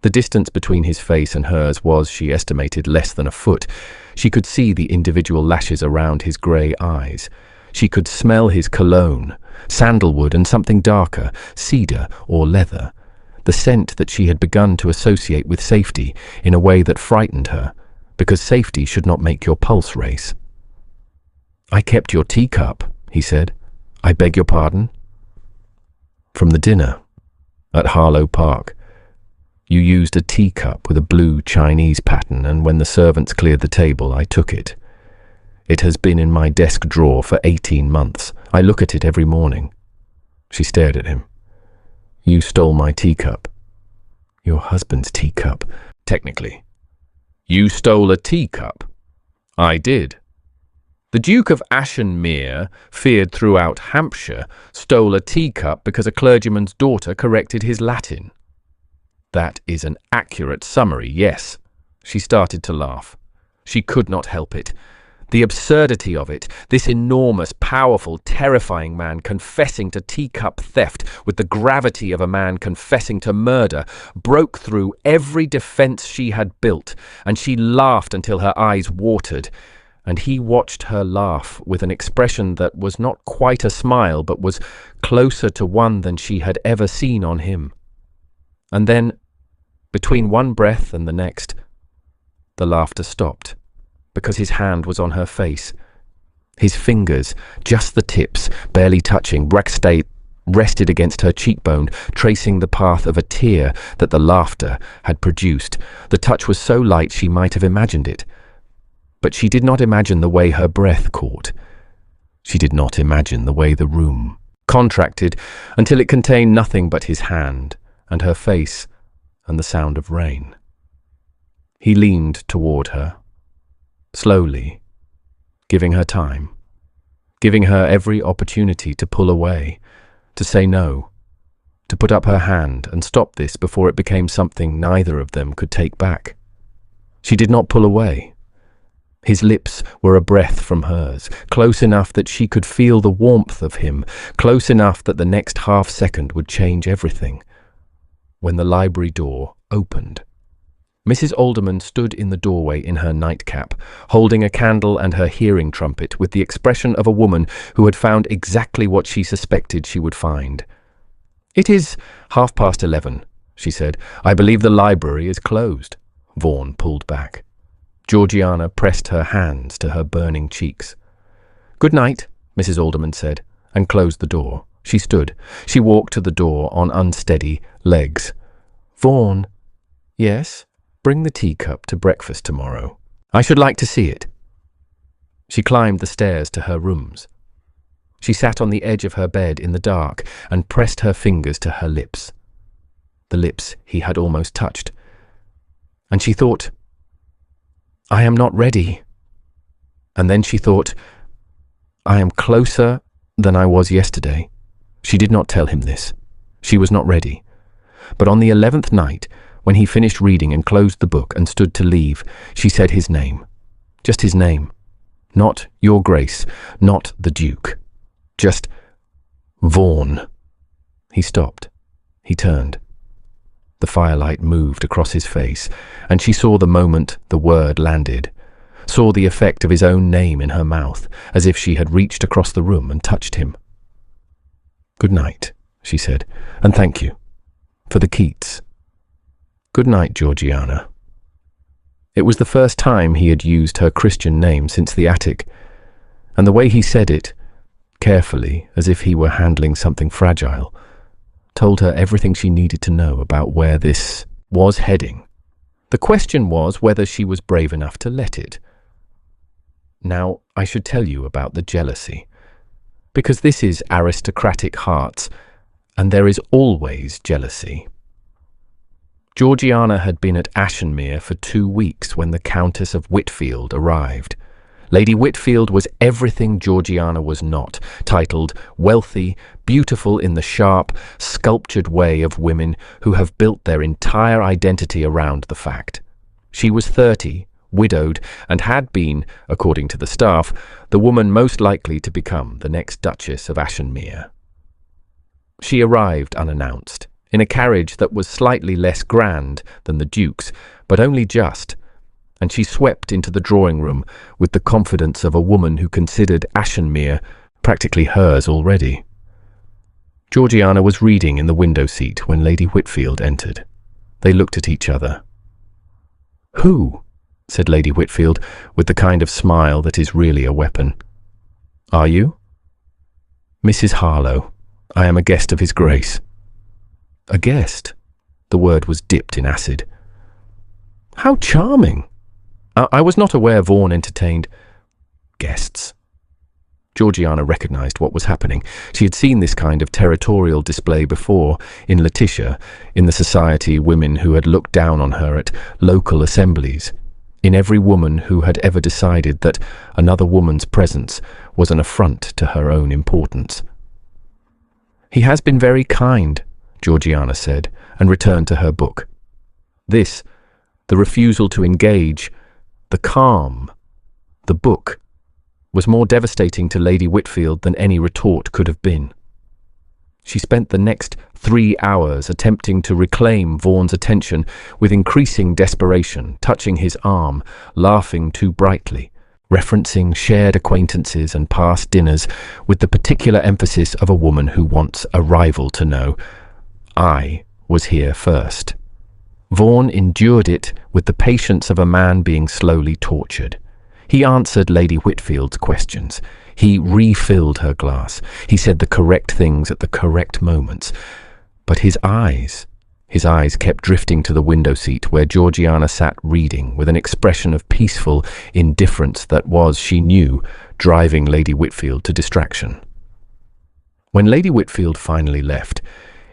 The distance between his face and hers was, she estimated, less than a foot. She could see the individual lashes around his grey eyes. She could smell his cologne, sandalwood and something darker, cedar or leather, the scent that she had begun to associate with safety in a way that frightened her, because safety should not make your pulse race. "I kept your teacup," he said. "I beg your pardon?" "From the dinner at Harlowe Park. You used a teacup with a blue Chinese pattern, and when the servants cleared the table, I took it. It has been in my desk drawer for 18 months. I look at it every morning." She stared at him. "You stole my teacup." "Your husband's teacup." "Technically." "You stole a teacup." "I did. The Duke of Ashenmere, feared throughout Hampshire, stole a teacup because a clergyman's daughter corrected his Latin." "That is an accurate summary, yes." She started to laugh. She could not help it. The absurdity of it, this enormous, powerful, terrifying man confessing to teacup theft with the gravity of a man confessing to murder, broke through every defense she had built, and she laughed until her eyes watered. And he watched her laugh with an expression that was not quite a smile, but was closer to one than she had ever seen on him. And then, between one breath and the next, the laughter stopped, because his hand was on her face. His fingers, just the tips, barely touching, rested against her cheekbone, tracing the path of a tear that the laughter had produced. The touch was so light she might have imagined it. But she did not imagine the way her breath caught. She did not imagine the way the room contracted until it contained nothing but his hand and her face and the sound of rain. He leaned toward her, slowly, giving her time, giving her every opportunity to pull away, to say no, to put up her hand and stop this before it became something neither of them could take back. She did not pull away. His lips were a breath from hers, close enough that she could feel the warmth of him, close enough that the next half second would change everything. When the library door opened. Mrs. Alderman stood in the doorway in her nightcap, holding a candle and her hearing trumpet with the expression of a woman who had found exactly what she suspected she would find. "It is 11:30, she said. "I believe the library is closed." Vaughan pulled back. Georgiana pressed her hands to her burning cheeks. "Good night," Mrs. Alderman said, and closed the door. She stood. She walked to the door on unsteady legs. "Vaughan." "Yes?" "Bring the teacup to breakfast tomorrow. I should like to see it." She climbed the stairs to her rooms. She sat on the edge of her bed in the dark and pressed her fingers to her lips. The lips he had almost touched. And she thought, "I am not ready." And then she thought, "I am closer than I was yesterday." She did not tell him this. She was not ready. But on the 11th night, when he finished reading and closed the book and stood to leave, she said his name. Just his name. Not Your Grace, not the Duke. Just Vaughan. He stopped. He turned. The firelight moved across his face, and she saw the moment the word landed, saw the effect of his own name in her mouth, as if she had reached across the room and touched him. "Good night," she said, "and thank you. For the Keats." "Good night, Georgiana." It was the first time he had used her Christian name since the attic, and the way he said it, carefully, as if he were handling something fragile, told her everything she needed to know about where this was heading. The question was whether she was brave enough to let it. Now, I should tell you about the jealousy, because this is Aristocratic Hearts, and there is always jealousy. Georgiana had been at Ashenmere for 2 weeks when the Countess of Whitfield arrived. Lady Whitfield was everything Georgiana was not, titled wealthy, beautiful in the sharp, sculptured way of women who have built their entire identity around the fact. She was 30, widowed, and had been, according to the staff, the woman most likely to become the next Duchess of Ashenmere. She arrived unannounced, in a carriage that was slightly less grand than the Duke's, but only just, and she swept into the drawing room with the confidence of a woman who considered Ashenmere practically hers already. Georgiana was reading in the window seat when Lady Whitfield entered. They looked at each other. "Who?" said Lady Whitfield, with the kind of smile that is really a weapon. "Are you?" "Mrs. Harlowe. I am a guest of His Grace." "A guest?" The word was dipped in acid. "How charming! I was not aware Vaughan entertained guests." Georgiana recognized what was happening. She had seen this kind of territorial display before, in Letitia, in the society women who had looked down on her at local assemblies, in every woman who had ever decided that another woman's presence was an affront to her own importance. "He has been very kind," Georgiana said, and returned to her book. This, the refusal to engage, the calm, the book, was more devastating to Lady Whitfield than any retort could have been. She spent the next 3 hours attempting to reclaim Vaughan's attention with increasing desperation, touching his arm, laughing too brightly, referencing shared acquaintances and past dinners with the particular emphasis of a woman who wants a rival to know, "I was here first." Vaughan endured it with the patience of a man being slowly tortured. He answered Lady Whitfield's questions. He refilled her glass. He said the correct things at the correct moments. But his eyes kept drifting to the window seat where Georgiana sat reading with an expression of peaceful indifference that was, she knew, driving Lady Whitfield to distraction. When Lady Whitfield finally left,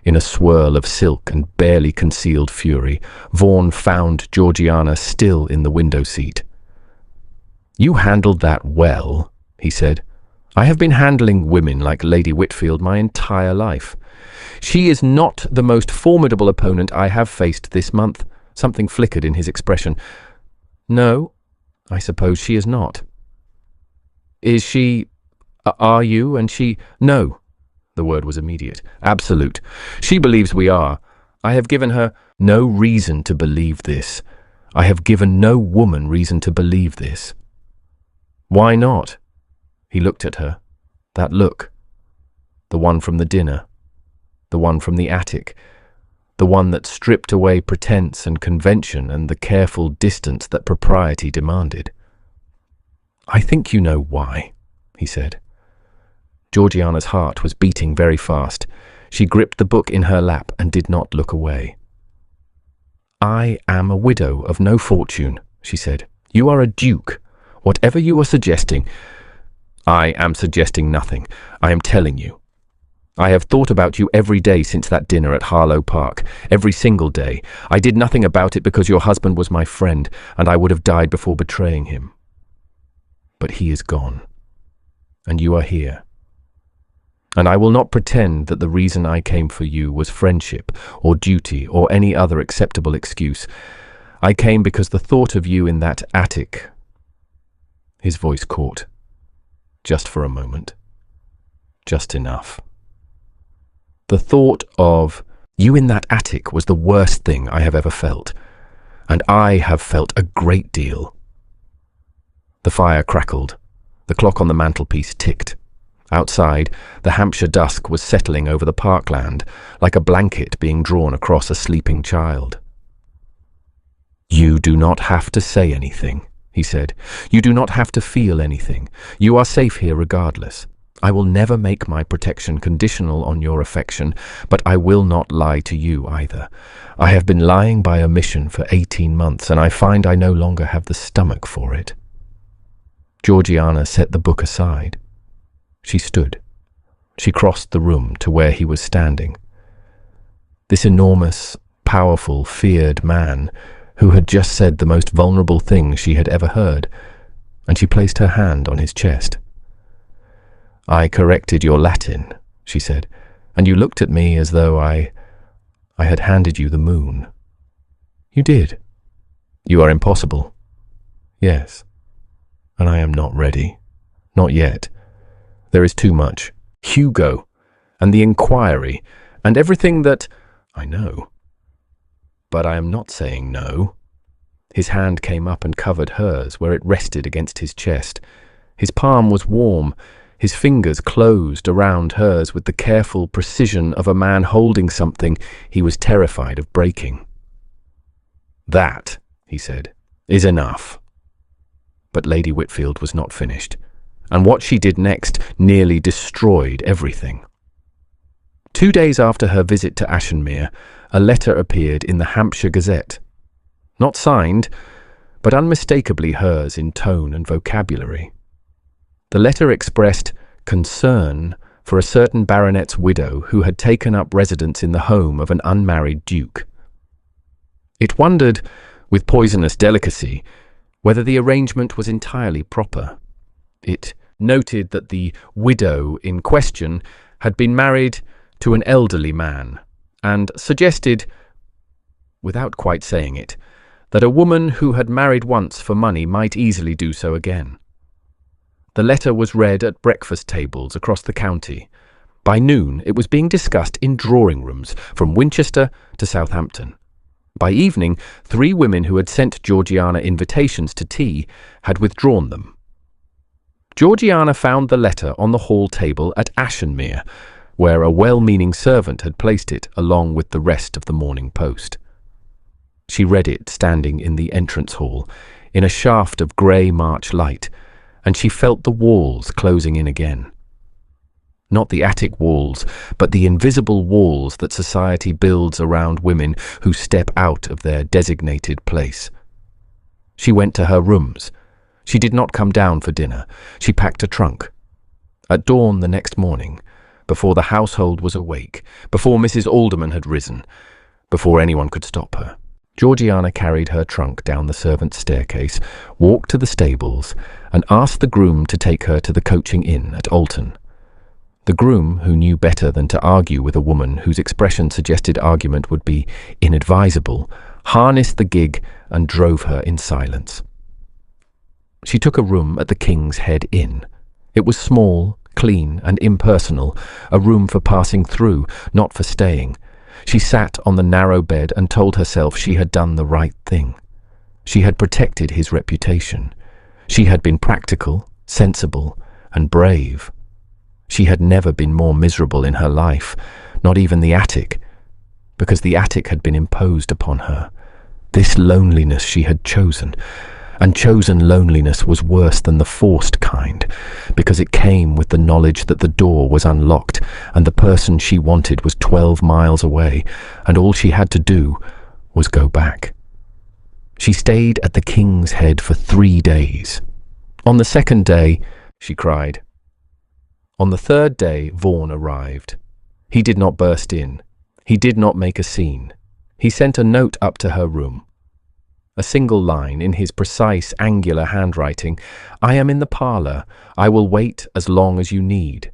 in a swirl of silk and barely concealed fury, Vaughan found Georgiana still in the window seat. "You handled that well," he said. "I have been handling women like Lady Whitfield my entire life. "She is not the most formidable opponent I have faced this month." Something flickered in his expression. "No, I suppose she is not." "Is she... are you and she..." "No." The word was immediate, absolute. "She believes we are. I have given her no reason to believe this. I have given no woman reason to believe this." "Why not?" He looked at her. That look. The one from the dinner. The one from the attic. The one that stripped away pretense and convention and the careful distance that propriety demanded. "I think you know why," he said. Georgiana's heart was beating very fast. She gripped the book in her lap and did not look away. "I am a widow of no fortune," she said. "You are a duke. Whatever you are suggesting..." "I am suggesting nothing. I am telling you. I have thought about you every day since that dinner at Harlowe Park. Every single day. I did nothing about it because your husband was my friend, and I would have died before betraying him. But he is gone. And you are here. And I will not pretend that the reason I came for you was friendship or duty or any other acceptable excuse. I came because the thought of you in that attic..." His voice caught. Just for a moment. Just enough. "The thought of you in that attic was the worst thing I have ever felt. And I have felt a great deal." The fire crackled. The clock on the mantelpiece ticked. Outside, the Hampshire dusk was settling over the parkland, like a blanket being drawn across a sleeping child. "You do not have to say anything," he said. "You do not have to feel anything. You are safe here regardless. I will never make my protection conditional on your affection, but I will not lie to you either. I have been lying by omission for 18 months, and I find I no longer have the stomach for it." Georgiana set the book aside. She stood. She crossed the room to where he was standing. This enormous, powerful, feared man who had just said the most vulnerable thing she had ever heard, and she placed her hand on his chest. "I corrected your Latin," she said, "and you looked at me as though I had handed you the moon." "You did." "You are impossible." "Yes, and I am not ready. Not yet. There is too much. Hugo, and the inquiry, and everything that..." "I know. But I am not saying no." His hand came up and covered hers where it rested against his chest. His palm was warm. His fingers closed around hers with the careful precision of a man holding something he was terrified of breaking. "That," he said, "is enough." But Lady Whitfield was not finished, and what she did next nearly destroyed everything. 2 days after her visit to Ashenmere, a letter appeared in the Hampshire Gazette. Not signed, but unmistakably hers in tone and vocabulary. The letter expressed concern for a certain baronet's widow who had taken up residence in the home of an unmarried duke. It wondered, with poisonous delicacy, whether the arrangement was entirely proper. It noted that the widow in question had been married to an elderly man, and suggested, without quite saying it, that a woman who had married once for money might easily do so again. The letter was read at breakfast tables across the county. By noon, it was being discussed in drawing rooms from Winchester to Southampton. By evening, 3 women who had sent Georgiana invitations to tea had withdrawn them. Georgiana found the letter on the hall table at Ashenmere, where a well-meaning servant had placed it along with the rest of the Morning Post. She read it standing in the entrance hall, in a shaft of grey March light, and she felt the walls closing in again. Not the attic walls, but the invisible walls that society builds around women who step out of their designated place. She went to her rooms. She did not come down for dinner. She packed a trunk. At dawn the next morning, before the household was awake, before Mrs. Alderman had risen, before anyone could stop her, Georgiana carried her trunk down the servants' staircase, walked to the stables, and asked the groom to take her to the coaching inn at Alton. The groom, who knew better than to argue with a woman whose expression suggested argument would be inadvisable, harnessed the gig and drove her in silence. She took a room at the King's Head Inn. It was small, clean, and impersonal, a room for passing through, not for staying. She sat on the narrow bed and told herself she had done the right thing. She had protected his reputation. She had been practical, sensible, and brave. She had never been more miserable in her life, not even the attic, because the attic had been imposed upon her. This loneliness she had chosen, and chosen loneliness was worse than the forced kind, because it came with the knowledge that the door was unlocked and the person she wanted was 12 miles away, and all she had to do was go back. She stayed at the King's Head for 3 days. On the second day, she cried. On the third day, Vaughan arrived. He did not burst in. He did not make a scene. He sent a note up to her room. A single line in his precise, angular handwriting. I am in the parlour. I will wait as long as you need.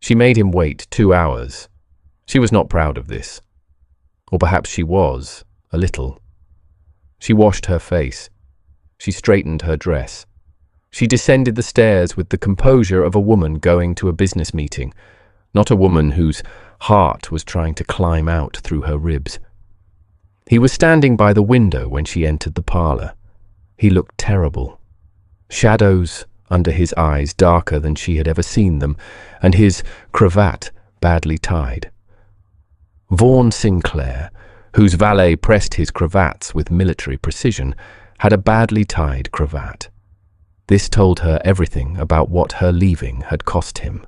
She made him wait 2 hours. She was not proud of this. Or perhaps she was, a little. She washed her face. She straightened her dress. She descended the stairs with the composure of a woman going to a business meeting, not a woman whose heart was trying to climb out through her ribs. He was standing by the window when she entered the parlour. He looked terrible. Shadows under his eyes darker than she had ever seen them, and his cravat badly tied. Vaughan Sinclair, whose valet pressed his cravats with military precision, had a badly tied cravat. This told her everything about what her leaving had cost him.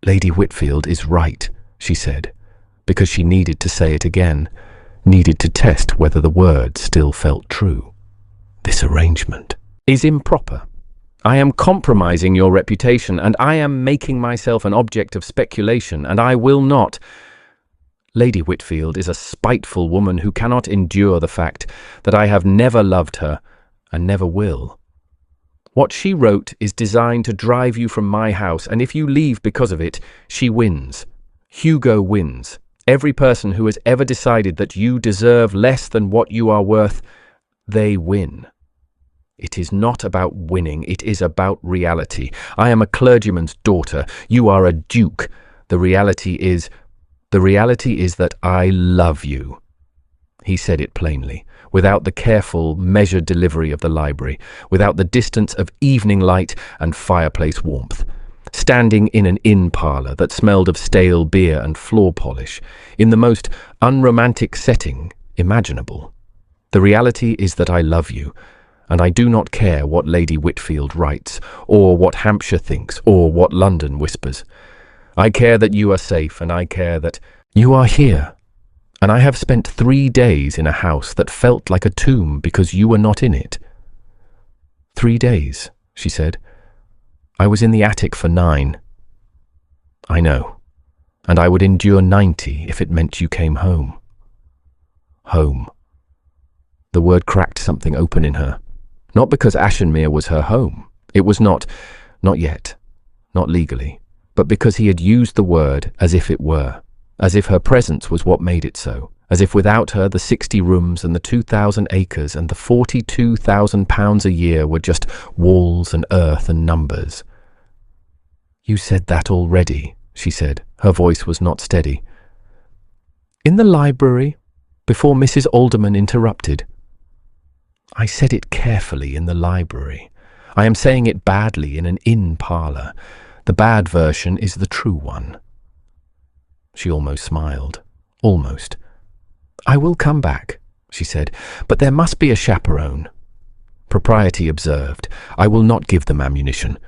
Lady Whitfield is right, she said, because she needed to say it again, needed to test whether the word still felt true. This arrangement is improper. I am compromising your reputation, and I am making myself an object of speculation, and I will not. Lady Whitfield is a spiteful woman who cannot endure the fact that I have never loved her and never will. What she wrote is designed to drive you from my house, and if you leave because of it, she wins. Hugo wins. Every person who has ever decided that you deserve less than what you are worth, they win. It is not about winning, it is about reality. I am a clergyman's daughter. You are a duke. The reality is that I love you. He said it plainly, without the careful, measured delivery of the library, without the distance of evening light and fireplace warmth. Standing in an inn parlour that smelled of stale beer and floor polish, in the most unromantic setting imaginable. The reality is that I love you, and I do not care what Lady Whitfield writes, or what Hampshire thinks, or what London whispers. I care that you are safe, and I care that you are here. And I have spent 3 days in a house that felt like a tomb because you were not in it. 3 days, she said. I was in the attic for 9. I know, and I would endure 90 if it meant you came home. Home. The word cracked something open in her. Not because Ashenmere was her home. It was not yet, not legally, but because he had used the word as if it were, as if her presence was what made it so, as if without her the 60 rooms and the 2,000 acres and the £42,000 a year were just walls and earth and numbers. You said that already, she said. Her voice was not steady. In the library, before Mrs. Alderman interrupted. I said it carefully in the library. I am saying it badly in an inn parlour. The bad version is the true one. She almost smiled. Almost. I will come back, she said, but there must be a chaperone. Propriety observed. I will not give them ammunition.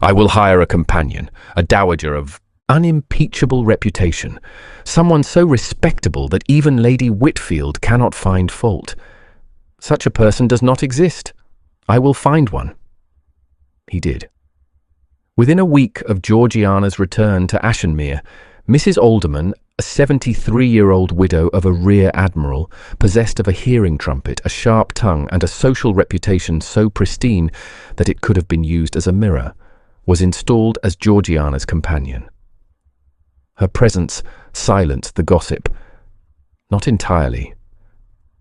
I will hire a companion, a dowager of unimpeachable reputation, someone so respectable that even Lady Whitfield cannot find fault. Such a person does not exist. I will find one. He did. Within a week of Georgiana's return to Ashenmere, Mrs. Alderman, a 73-year-old widow of a rear admiral, possessed of a hearing trumpet, a sharp tongue, and a social reputation so pristine that it could have been used as a mirror, was installed as Georgiana's companion. Her presence silenced the gossip. Not entirely.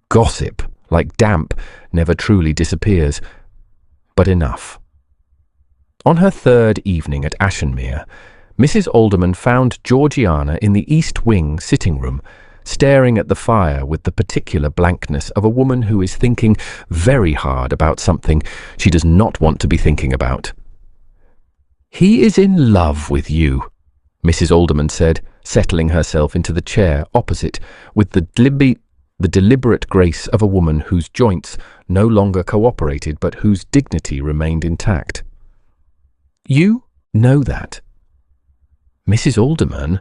Gossip, like damp, never truly disappears, but enough. On her third evening at Ashenmere, Mrs. Alderman found Georgiana in the East Wing sitting room, staring at the fire with the particular blankness of a woman who is thinking very hard about something she does not want to be thinking about. "He is in love with you," Mrs. Alderman said, settling herself into the chair opposite with the deliberate grace of a woman whose joints no longer cooperated but whose dignity remained intact. "You know that." "Mrs. Alderman,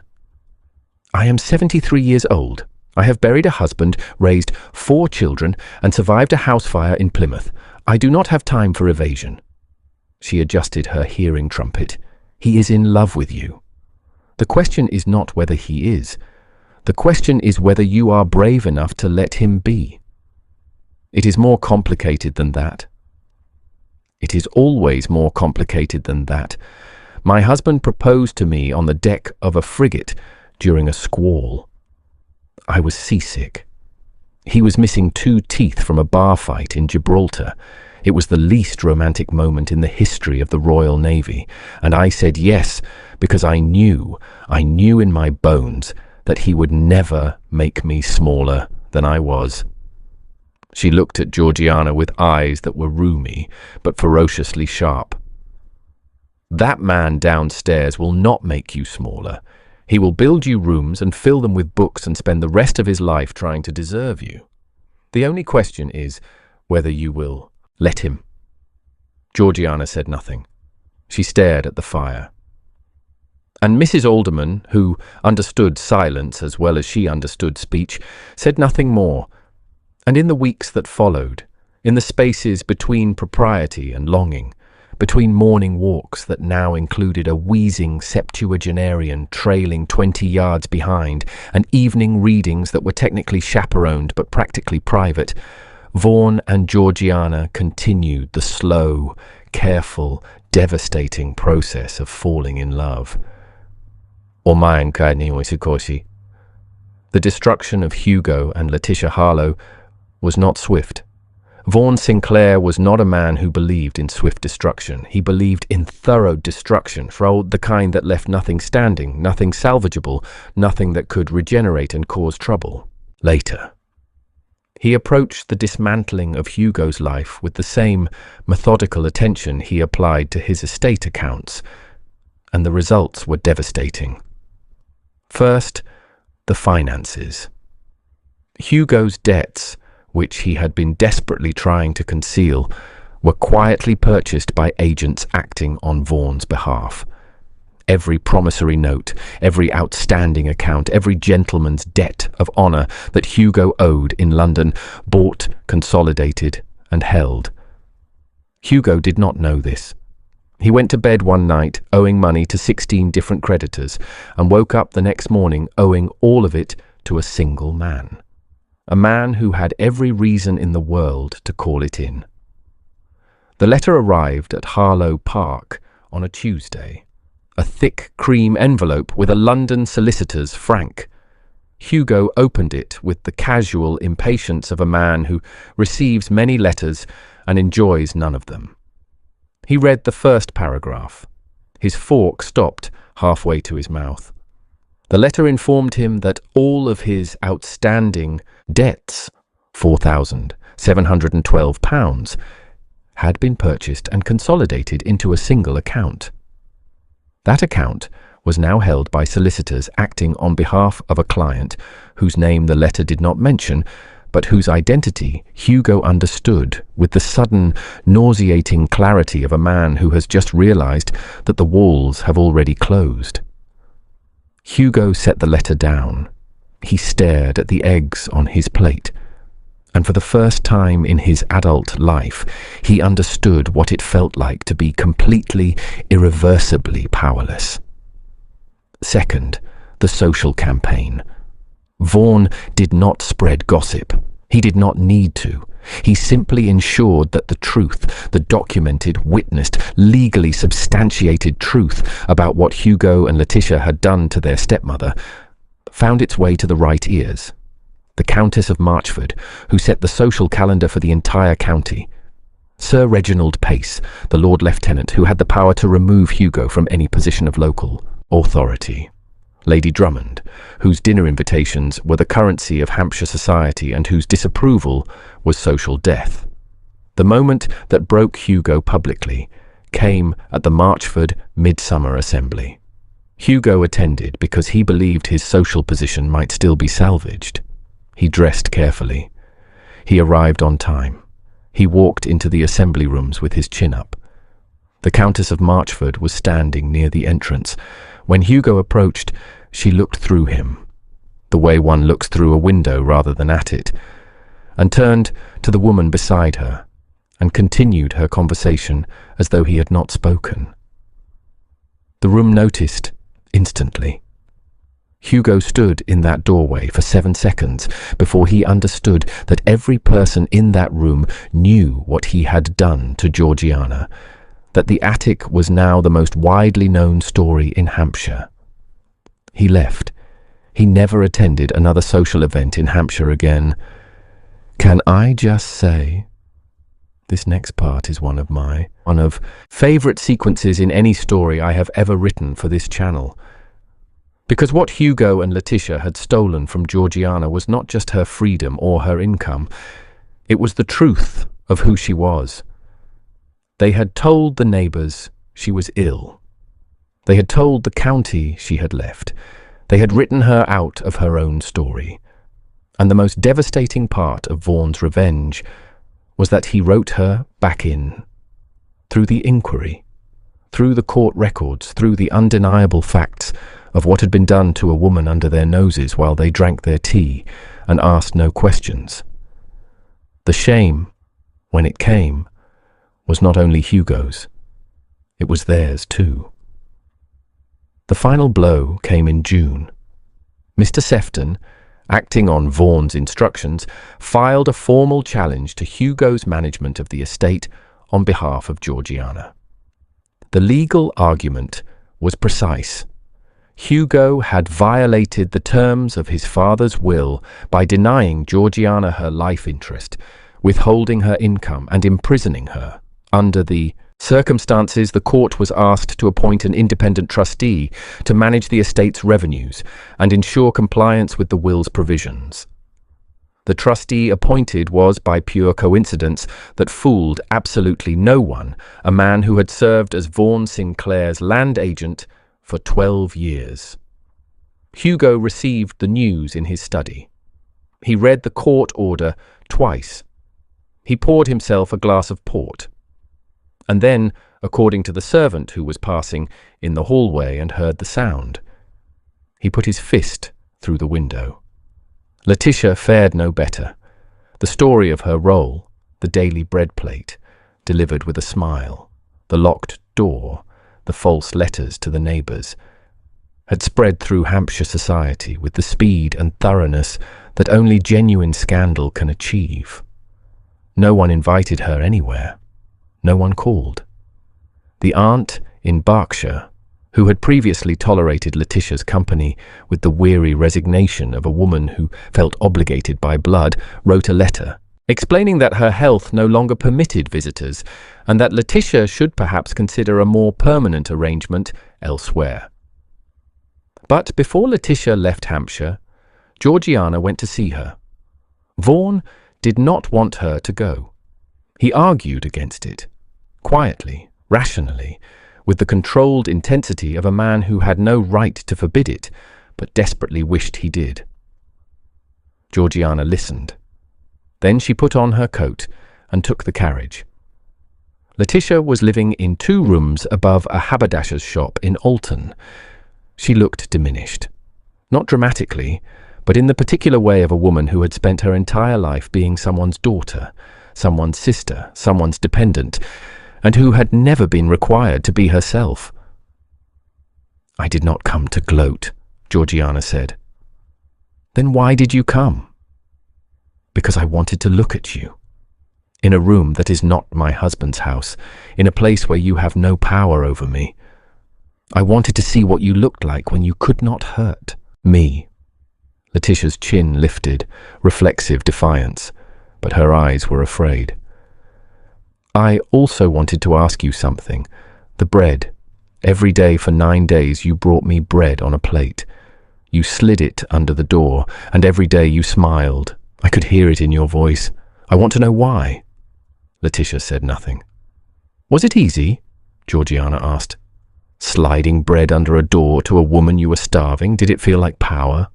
I am 73 years old. I have buried a husband, raised 4 children, and survived a house fire in Plymouth. I do not have time for evasion." She adjusted her hearing trumpet. "He is in love with you. The question is not whether he is. The question is whether you are brave enough to let him be. It is more complicated than that. It is always more complicated than that. My husband proposed to me on the deck of a frigate during a squall. I was seasick. He was missing 2 teeth from a bar fight in Gibraltar. It was the least romantic moment in the history of the Royal Navy, and I said yes because I knew in my bones that he would never make me smaller than I was." She looked at Georgiana with eyes that were rheumy but ferociously sharp. "That man downstairs will not make you smaller. He will build you rooms and fill them with books and spend the rest of his life trying to deserve you. The only question is whether you will let him." Georgiana said nothing. She stared at the fire. And Mrs. Alderman, who understood silence as well as she understood speech, said nothing more. And in the weeks that followed, in the spaces between propriety and longing, between morning walks that now included a wheezing septuagenarian trailing 20 yards behind, and evening readings that were technically chaperoned but practically private, Vaughan and Georgiana continued the slow, careful, devastating process of falling in love. The destruction of Hugo and Letitia Harlowe was not swift. Vaughan Sinclair was not a man who believed in swift destruction. He believed in thorough destruction, for the kind that left nothing standing, nothing salvageable, nothing that could regenerate and cause trouble later. He approached the dismantling of Hugo's life with the same methodical attention he applied to his estate accounts, and the results were devastating. First, the finances. Hugo's debts, which he had been desperately trying to conceal, were quietly purchased by agents acting on Vaughan's behalf. Every promissory note, every outstanding account, every gentleman's debt of honour that Hugo owed in London, bought, consolidated, and held. Hugo did not know this. He went to bed one night owing money to 16 different creditors, and woke up the next morning owing all of it to a single man. A man who had every reason in the world to call it in. The letter arrived at Harlowe Park on a Tuesday. A thick cream envelope with a London solicitor's frank. Hugo opened it with the casual impatience of a man who receives many letters and enjoys none of them. He read the first paragraph. His fork stopped halfway to his mouth. The letter informed him that all of his outstanding debts, £4,712, had been purchased and consolidated into a single account. That account was now held by solicitors acting on behalf of a client whose name the letter did not mention, but whose identity Hugo understood with the sudden, nauseating clarity of a man who has just realized that the walls have already closed. Hugo set the letter down. He stared at the eggs on his plate, and for the first time in his adult life, he understood what it felt like to be completely, irreversibly powerless. Second, the social campaign. Vaughan did not spread gossip. He did not need to. He simply ensured that the truth, the documented, witnessed, legally substantiated truth about what Hugo and Letitia had done to their stepmother, found its way to the right ears. The Countess of Marchford, who set the social calendar for the entire county. Sir Reginald Pace, the Lord Lieutenant who had the power to remove Hugo from any position of local authority. Lady Drummond, whose dinner invitations were the currency of Hampshire society and whose disapproval was social death. The moment that broke Hugo publicly came at the Marchford Midsummer Assembly. Hugo attended because he believed his social position might still be salvaged. He dressed carefully. He arrived on time. He walked into the assembly rooms with his chin up. The Countess of Marchford was standing near the entrance. When Hugo approached, she looked through him, the way one looks through a window rather than at it, and turned to the woman beside her, and continued her conversation as though he had not spoken. The room noticed instantly. Hugo stood in that doorway for 7 seconds before he understood that every person in that room knew what he had done to Georgiana, that the attic was now the most widely known story in Hampshire. He left. He never attended another social event in Hampshire again. Can I just say, this next part is one of favourite sequences in any story I have ever written for this channel. Because what Hugo and Letitia had stolen from Georgiana was not just her freedom or her income, it was the truth of who she was. They had told the neighbours she was ill. They had told the county she had left. They had written her out of her own story. And the most devastating part of Vaughan's revenge was that he wrote her back in. Through the inquiry, through the court records, through the undeniable facts of what had been done to a woman under their noses while they drank their tea and asked no questions. The shame, when it came, was not only Hugo's, it was theirs too. The final blow came in June. Mr. Sefton, acting on Vaughan's instructions, filed a formal challenge to Hugo's management of the estate on behalf of Georgiana. The legal argument was precise. Hugo had violated the terms of his father's will by denying Georgiana her life interest, withholding her income and imprisoning her. Under the circumstances, the court was asked to appoint an independent trustee to manage the estate's revenues and ensure compliance with the will's provisions. The trustee appointed was, by pure coincidence that fooled absolutely no one, a man who had served as Vaughan Sinclair's land agent for 12 years. Hugo received the news in his study. He read the court order twice. He poured himself a glass of port. And then, according to the servant who was passing in the hallway and heard the sound, he put his fist through the window. Letitia fared no better. The story of her role, the daily bread plate, delivered with a smile, the locked door, the false letters to the neighbours, had spread through Hampshire society with the speed and thoroughness that only genuine scandal can achieve. No one invited her anywhere. No one called. The aunt in Berkshire, who had previously tolerated Letitia's company with the weary resignation of a woman who felt obligated by blood, wrote a letter, explaining that her health no longer permitted visitors and that Letitia should perhaps consider a more permanent arrangement elsewhere. But before Letitia left Hampshire, Georgiana went to see her. Vaughan did not want her to go. He argued against it, quietly, rationally, with the controlled intensity of a man who had no right to forbid it, but desperately wished he did. Georgiana listened. Then she put on her coat and took the carriage. Letitia was living in 2 rooms above a haberdasher's shop in Alton. She looked diminished. Not dramatically, but in the particular way of a woman who had spent her entire life being someone's daughter, someone's sister, someone's dependent, and who had never been required to be herself. "I did not come to gloat," Georgiana said. "Then why did you come?" "Because I wanted to look at you." in a room that is not my husband's house, in a place where you have no power over me. I wanted to see what you looked like when you could not hurt me." Letitia's chin lifted, reflexive defiance, but her eyes were afraid. "I also wanted to ask you something. The bread. Every day for 9 days you brought me bread on a plate. You slid it under the door, and every day you smiled. I could hear it in your voice. I want to know why." Letitia said nothing. "Was it easy?" Georgiana asked. "Sliding bread under a door to a woman you were starving, did it feel like power?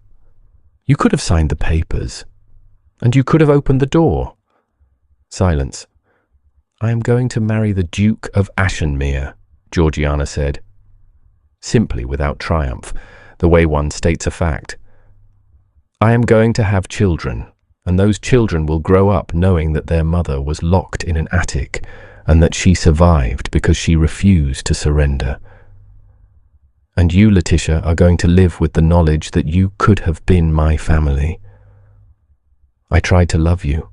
You could have signed the papers, and you could have opened the door." Silence. "I am going to marry the Duke of Ashenmere," Georgiana said, simply without triumph, the way one states a fact. "I am going to have children, and those children will grow up knowing that their mother was locked in an attic and that she survived because she refused to surrender. And you, Letitia, are going to live with the knowledge that you could have been my family. I tried to love you.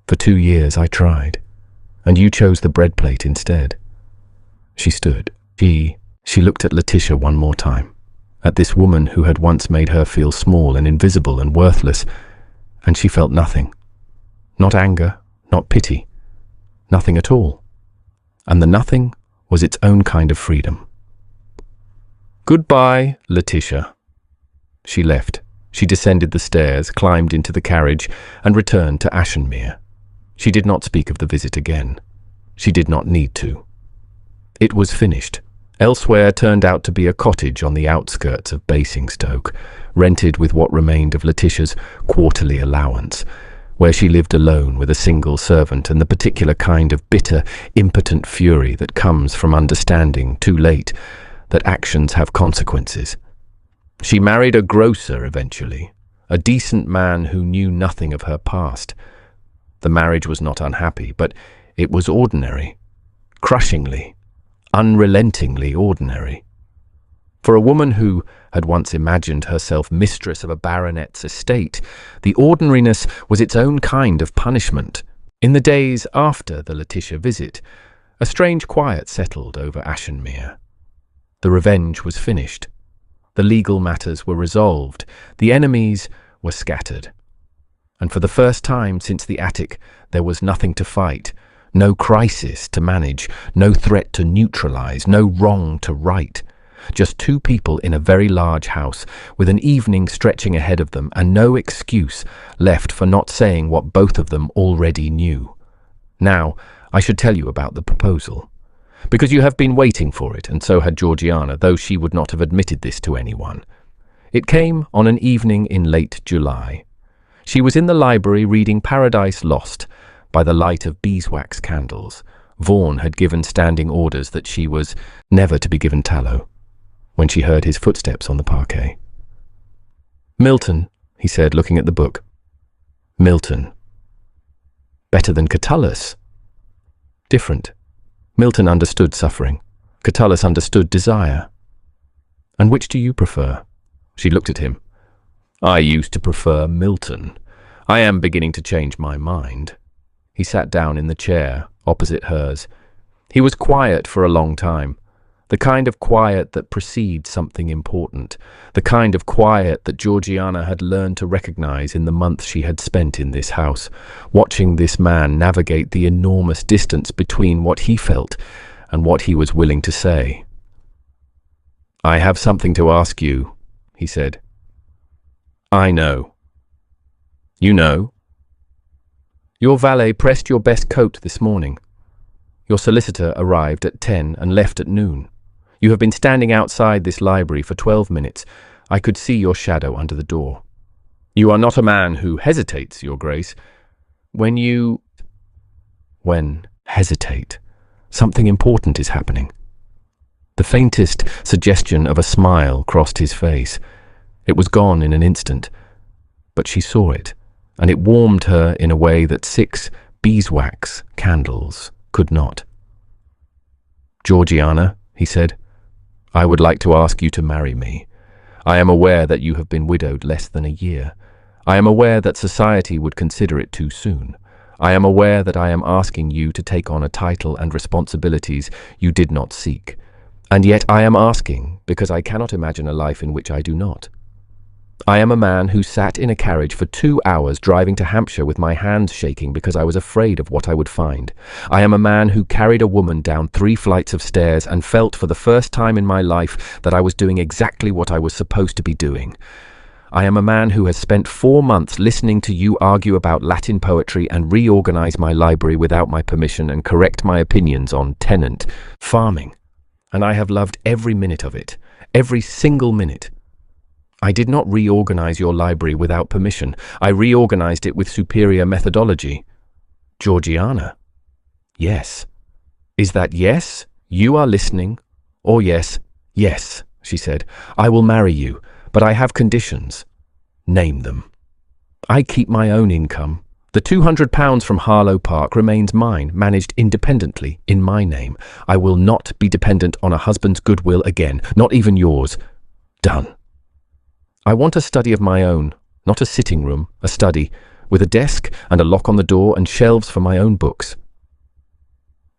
For 2 years I tried, and you chose the bread plate instead." She stood. She looked at Letitia one more time, at this woman who had once made her feel small and invisible and worthless, and she felt nothing. Not anger, not pity, nothing at all. And the nothing was its own kind of freedom. "Goodbye, Letitia." She left. She descended the stairs, climbed into the carriage, and returned to Ashenmere. She did not speak of the visit again. She did not need to. It was finished. Elsewhere turned out to be a cottage on the outskirts of Basingstoke, rented with what remained of Letitia's quarterly allowance, where she lived alone with a single servant and the particular kind of bitter, impotent fury that comes from understanding, too late, that actions have consequences. She married a grocer eventually, a decent man who knew nothing of her past. The marriage was not unhappy, but it was ordinary, crushingly, unrelentingly ordinary. For a woman who had once imagined herself mistress of a baronet's estate, the ordinariness was its own kind of punishment. In the days after the Letitia visit, a strange quiet settled over Ashenmere. The revenge was finished. The legal matters were resolved. The enemies were scattered. And for the first time since the attic, there was nothing to fight, no crisis to manage, no threat to neutralize, no wrong to right. Just 2 people in a very large house, with an evening stretching ahead of them and no excuse left for not saying what both of them already knew. Now, I should tell you about the proposal, because you have been waiting for it, and so had Georgiana, though she would not have admitted this to anyone. It came on an evening in late July. She was in the library reading Paradise Lost by the light of beeswax candles. Vaughan had given standing orders that she was never to be given tallow, when she heard his footsteps on the parquet. "Milton," he said, looking at the book. "Milton. Better than Catullus." "Different. Milton understood suffering. Catullus understood desire." "And which do you prefer?" She looked at him. "I used to prefer Milton. I am beginning to change my mind." He sat down in the chair opposite hers. He was quiet for a long time, the kind of quiet that precedes something important, the kind of quiet that Georgiana had learned to recognize in the months she had spent in this house, watching this man navigate the enormous distance between what he felt and what he was willing to say. "I have something to ask you," he said. "I know." "You know?" "Your valet pressed your best coat this morning. Your solicitor arrived at 10 and left at noon. You have been standing outside this library for 12 minutes. I could see your shadow under the door. You are not a man who hesitates, Your Grace. When hesitate, something important is happening." The faintest suggestion of a smile crossed his face. It was gone in an instant, but she saw it, and it warmed her in a way that 6 beeswax candles could not. "Georgiana," he said, "I would like to ask you to marry me. I am aware that you have been widowed less than a year. I am aware that society would consider it too soon. I am aware that I am asking you to take on a title and responsibilities you did not seek. And yet I am asking because I cannot imagine a life in which I do not. I am a man who sat in a carriage for 2 hours driving to Hampshire with my hands shaking because I was afraid of what I would find. I am a man who carried a woman down 3 flights of stairs and felt for the first time in my life that I was doing exactly what I was supposed to be doing. I am a man who has spent 4 months listening to you argue about Latin poetry and reorganize my library without my permission and correct my opinions on tenant farming. And I have loved every minute of it, every single minute. I did not reorganize your library without permission. I reorganized it with superior methodology. Georgiana. Yes. Is that yes? You are listening? Or yes? Yes, she said. I will marry you, but I have conditions. Name them. I keep my own income. The £200 from Harlowe Park remains mine, managed independently, in my name. I will not be dependent on a husband's goodwill again, not even yours. Done. I want a study of my own, not a sitting room, a study, with a desk and a lock on the door and shelves for my own books.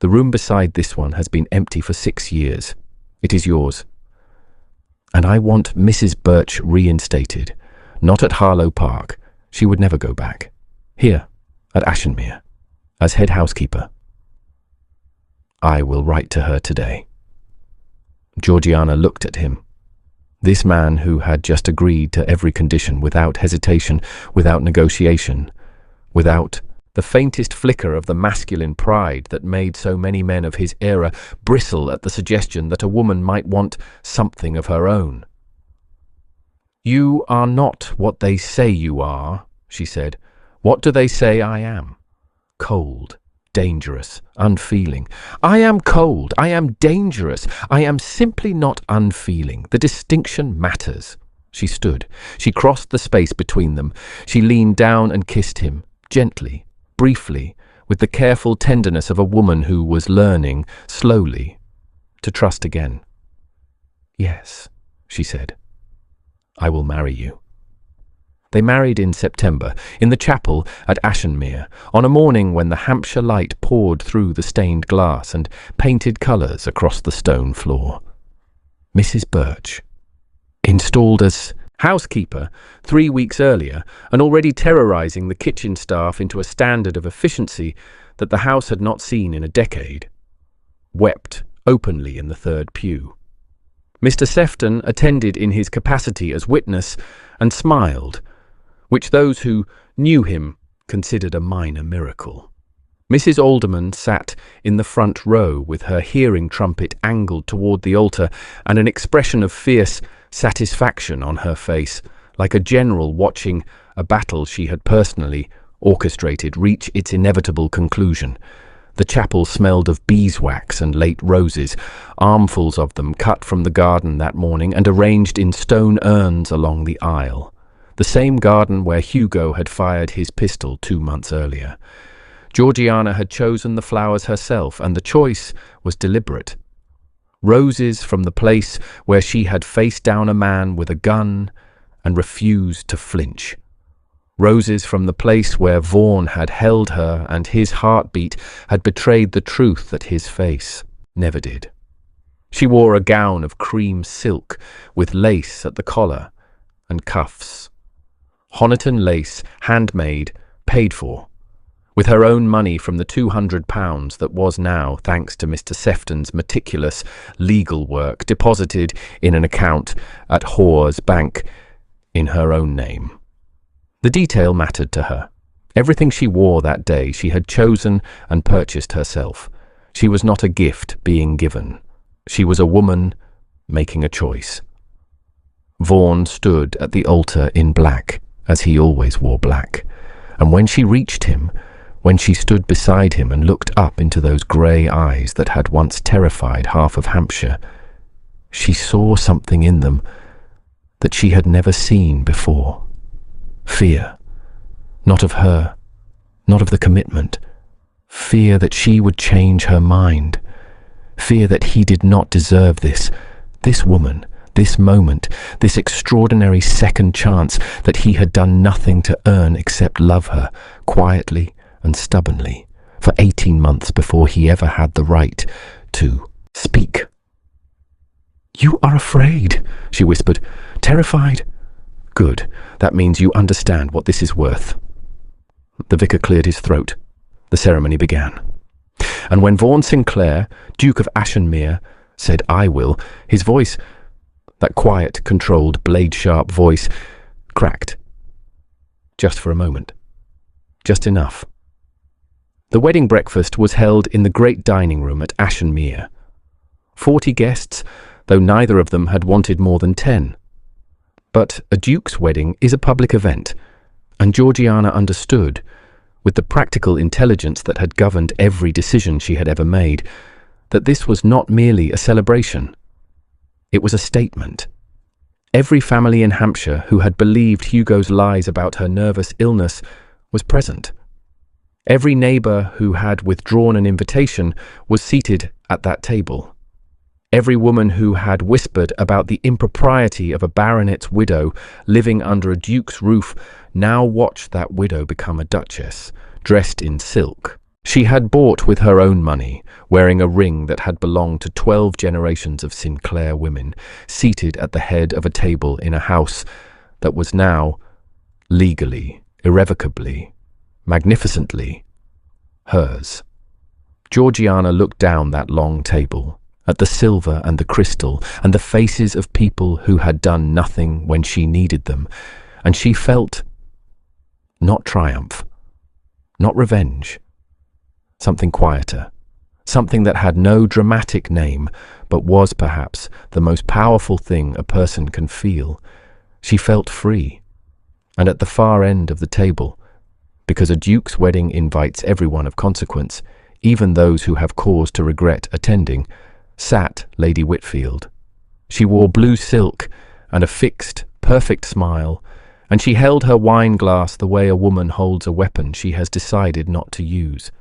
The room beside this one has been empty for 6 years. It is yours. And I want Mrs. Birch reinstated, not at Harlowe Park. She would never go back. Here, at Ashenmere, as head housekeeper. I will write to her today. Georgiana looked at him. This man who had just agreed to every condition without hesitation, without negotiation, without the faintest flicker of the masculine pride that made so many men of his era bristle at the suggestion that a woman might want something of her own. You are not what they say you are, she said. What do they say I am? Cold, dangerous, unfeeling. I am cold, I am dangerous, I am simply not unfeeling. The distinction matters. She stood. She crossed the space between them. She leaned down and kissed him, gently, briefly, with the careful tenderness of a woman who was learning, slowly, to trust again. Yes, she said. I will marry you. They married in September, in the chapel at Ashenmere, on a morning when the Hampshire light poured through the stained glass and painted colours across the stone floor. Mrs. Birch, installed as housekeeper 3 weeks earlier and already terrorising the kitchen staff into a standard of efficiency that the house had not seen in a decade, wept openly in the third pew. Mr. Sefton attended in his capacity as witness and smiled, which those who knew him considered a minor miracle. Mrs. Alderman sat in the front row with her hearing trumpet angled toward the altar and an expression of fierce satisfaction on her face, like a general watching a battle she had personally orchestrated reach its inevitable conclusion. The chapel smelled of beeswax and late roses, armfuls of them cut from the garden that morning and arranged in stone urns along the aisle. The same garden where Hugo had fired his pistol 2 months earlier. Georgiana had chosen the flowers herself, and the choice was deliberate. Roses from the place where she had faced down a man with a gun and refused to flinch. Roses from the place where Vaughan had held her and his heartbeat had betrayed the truth that his face never did. She wore a gown of cream silk with lace at the collar and cuffs. Honiton lace, handmade, paid for, with her own money from the £200 that was now, thanks to Mr. Sefton's meticulous legal work, deposited in an account at Hoare's Bank in her own name. The detail mattered to her. Everything she wore that day she had chosen and purchased herself. She was not a gift being given. She was a woman making a choice. Vaughan stood at the altar in black, as he always wore black, and when she reached him, when she stood beside him and looked up into those grey eyes that had once terrified half of Hampshire, she saw something in them that she had never seen before. Fear, not of her, not of the commitment, fear that she would change her mind, fear that he did not deserve this woman, this moment, this extraordinary second chance, that he had done nothing to earn except love her, quietly and stubbornly, for 18 months before he ever had the right to speak. "You are afraid," she whispered, "terrified. Good, that means you understand what this is worth." The vicar cleared his throat. The ceremony began. And when Vaughan Sinclair, Duke of Ashenmere, said, "I will," his voice, that quiet, controlled, blade-sharp voice, cracked. Just for a moment. Just enough. The wedding breakfast was held in the great dining room at Ashenmere. 40 guests, though neither of them had wanted more than 10. But a duke's wedding is a public event, and Georgiana understood, with the practical intelligence that had governed every decision she had ever made, that this was not merely a celebration. It was a statement. Every family in Hampshire who had believed Hugo's lies about her nervous illness was present. Every neighbour who had withdrawn an invitation was seated at that table. Every woman who had whispered about the impropriety of a baronet's widow living under a duke's roof now watched that widow become a duchess, dressed in silk. She had bought with her own money, wearing a ring that had belonged to 12 generations of Sinclair women, seated at the head of a table in a house that was now, legally, irrevocably, magnificently, hers. Georgiana looked down that long table, at the silver and the crystal and the faces of people who had done nothing when she needed them, and she felt not triumph, not revenge, something quieter, something that had no dramatic name, but was perhaps the most powerful thing a person can feel. She felt free, and at the far end of the table, because a duke's wedding invites everyone of consequence, even those who have cause to regret attending, sat Lady Whitfield. She wore blue silk and a fixed, perfect smile, and she held her wine glass the way a woman holds a weapon she has decided not to use.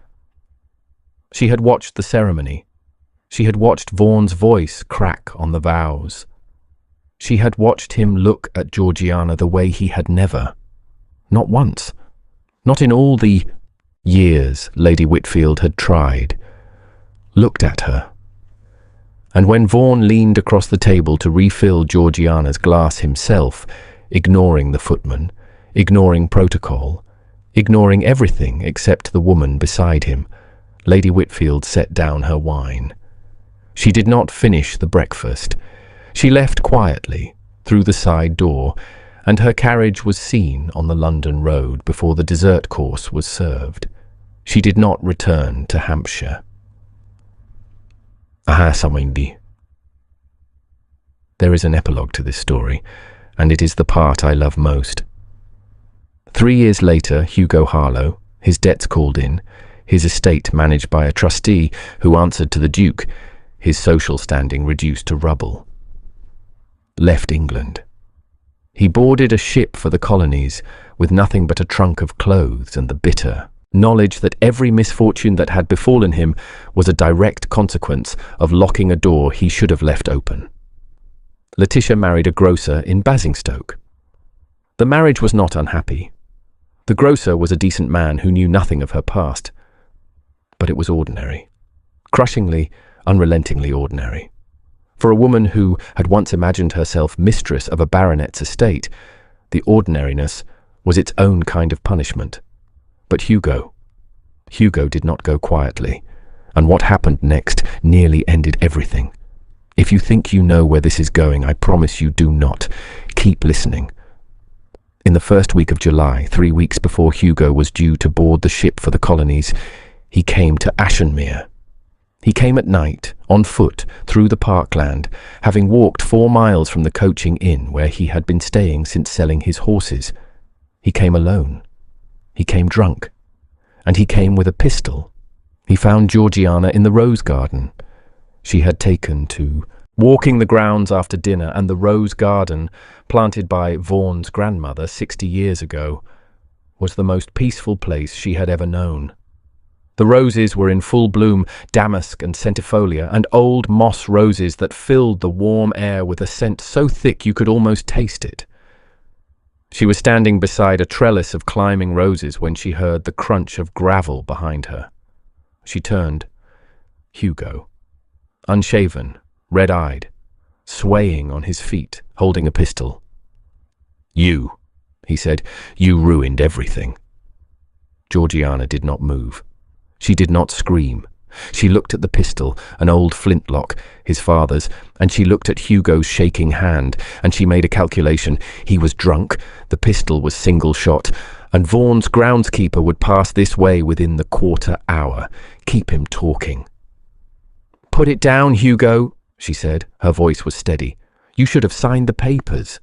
She had watched the ceremony. She had watched Vaughan's voice crack on the vows. She had watched him look at Georgiana the way he had never, not once, not in all the years Lady Whitfield had tried, looked at her. And when Vaughan leaned across the table to refill Georgiana's glass himself, ignoring the footman, ignoring protocol, ignoring everything except the woman beside him, Lady Whitfield set down her wine. She did not finish the breakfast. She left quietly through the side door, and her carriage was seen on the London road before the dessert course was served. She did not return to Hampshire. There is an epilogue to this story, and it is the part I love most. 3 years later, Hugo Harlowe, his debts called in, his estate managed by a trustee who answered to the Duke, his social standing reduced to rubble, left England. He boarded a ship for the colonies with nothing but a trunk of clothes and the bitter knowledge that every misfortune that had befallen him was a direct consequence of locking a door he should have left open. Letitia married a grocer in Basingstoke. The marriage was not unhappy. The grocer was a decent man who knew nothing of her past. But it was ordinary. Crushingly, unrelentingly ordinary. For a woman who had once imagined herself mistress of a baronet's estate, the ordinariness was its own kind of punishment. But Hugo did not go quietly, and what happened next nearly ended everything. If you think you know where this is going, I promise you do not. Keep listening. In the first week of July, 3 weeks before Hugo was due to board the ship for the colonies, he came to Ashenmere. He came at night, on foot, through the parkland, having walked 4 miles from the coaching inn where he had been staying since selling his horses. He came alone. He came drunk. And he came with a pistol. He found Georgiana in the rose garden. She had taken to walking the grounds after dinner, and the rose garden, planted by Vaughan's grandmother 60 years ago, was the most peaceful place she had ever known. The roses were in full bloom, damask and centifolia, and old moss roses that filled the warm air with a scent so thick you could almost taste it. She was standing beside a trellis of climbing roses when she heard the crunch of gravel behind her. She turned. Hugo, unshaven, red-eyed, swaying on his feet, holding a pistol. "You," he said, "you ruined everything." Georgiana did not move. She did not scream. She looked at the pistol, an old flintlock, his father's, and she looked at Hugo's shaking hand, and she made a calculation. He was drunk, the pistol was single shot, and Vaughan's groundskeeper would pass this way within the quarter hour. Keep him talking. "Put it down, Hugo," she said. Her voice was steady. "You should have signed the papers."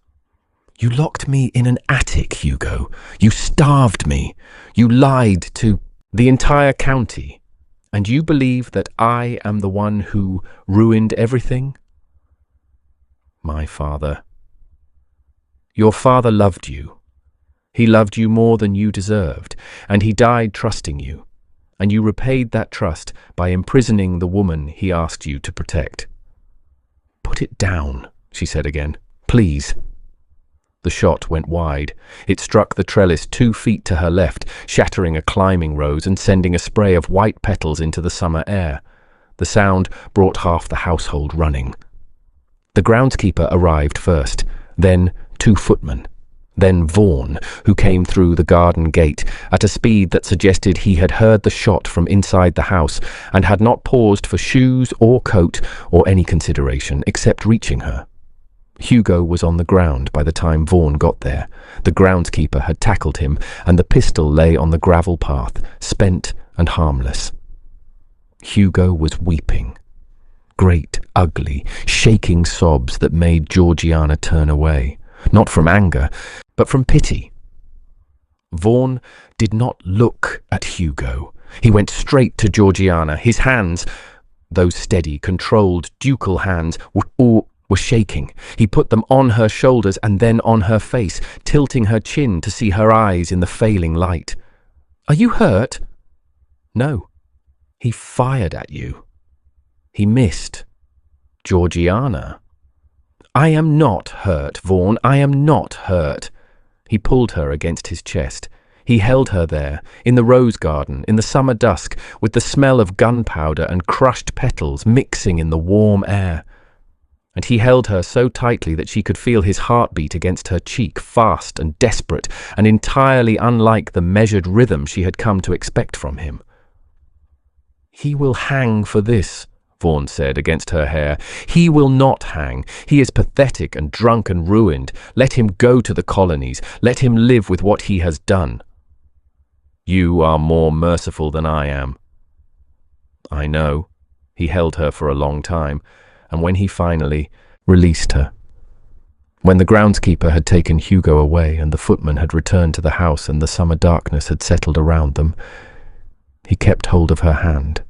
"You locked me in an attic, Hugo. You starved me. You lied to the entire county. And you believe that I am the one who ruined everything?" "My father." "Your father loved you. He loved you more than you deserved, and he died trusting you. And you repaid that trust by imprisoning the woman he asked you to protect." "Put it down," she said again. "Please." The shot went wide. It struck the trellis 2 feet to her left, shattering a climbing rose and sending a spray of white petals into the summer air. The sound brought half the household running. The groundskeeper arrived first, then 2 footmen, then Vaughan, who came through the garden gate at a speed that suggested he had heard the shot from inside the house and had not paused for shoes or coat or any consideration except reaching her. Hugo was on the ground by the time Vaughan got there. The groundskeeper had tackled him, and the pistol lay on the gravel path, spent and harmless. Hugo was weeping. Great, ugly, shaking sobs that made Georgiana turn away, not from anger, but from pity. Vaughan did not look at Hugo. He went straight to Georgiana. His hands, those steady, controlled, ducal hands, were shaking. He put them on her shoulders and then on her face, tilting her chin to see her eyes in the failing light. "Are you hurt?" "No." "He fired at you." "He missed." "Georgiana." "I am not hurt, Vaughan. I am not hurt." He pulled her against his chest. He held her there, in the rose garden, in the summer dusk, with the smell of gunpowder and crushed petals mixing in the warm air. And he held her so tightly that she could feel his heartbeat against her cheek, fast and desperate, and entirely unlike the measured rhythm she had come to expect from him. "He will hang for this," Vaughan said against her hair. "He will not hang. He is pathetic and drunk and ruined. Let him go to the colonies. Let him live with what he has done." "You are more merciful than I am." "I know." He held her for a long time, and when he finally released her, when the groundskeeper had taken Hugo away and the footman had returned to the house and the summer darkness had settled around them, he kept hold of her hand.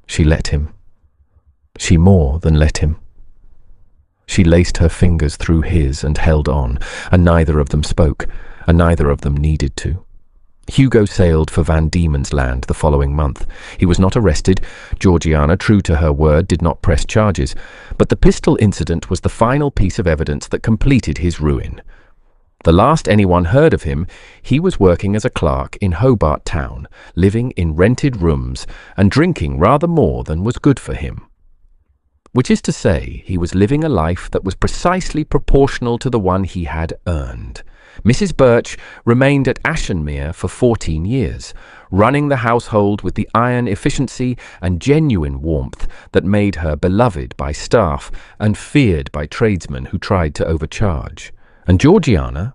She let him. She more than let him. She laced her fingers through his and held on, and neither of them spoke, and neither of them needed to. Hugo sailed for Van Diemen's Land the following month. He was not arrested. Georgiana, true to her word, did not press charges. But the pistol incident was the final piece of evidence that completed his ruin. The last anyone heard of him, he was working as a clerk in Hobart Town, living in rented rooms and drinking rather more than was good for him. Which is to say, he was living a life that was precisely proportional to the one he had earned. Mrs. Birch remained at Ashenmere for 14 years, running the household with the iron efficiency and genuine warmth that made her beloved by staff and feared by tradesmen who tried to overcharge. And Georgiana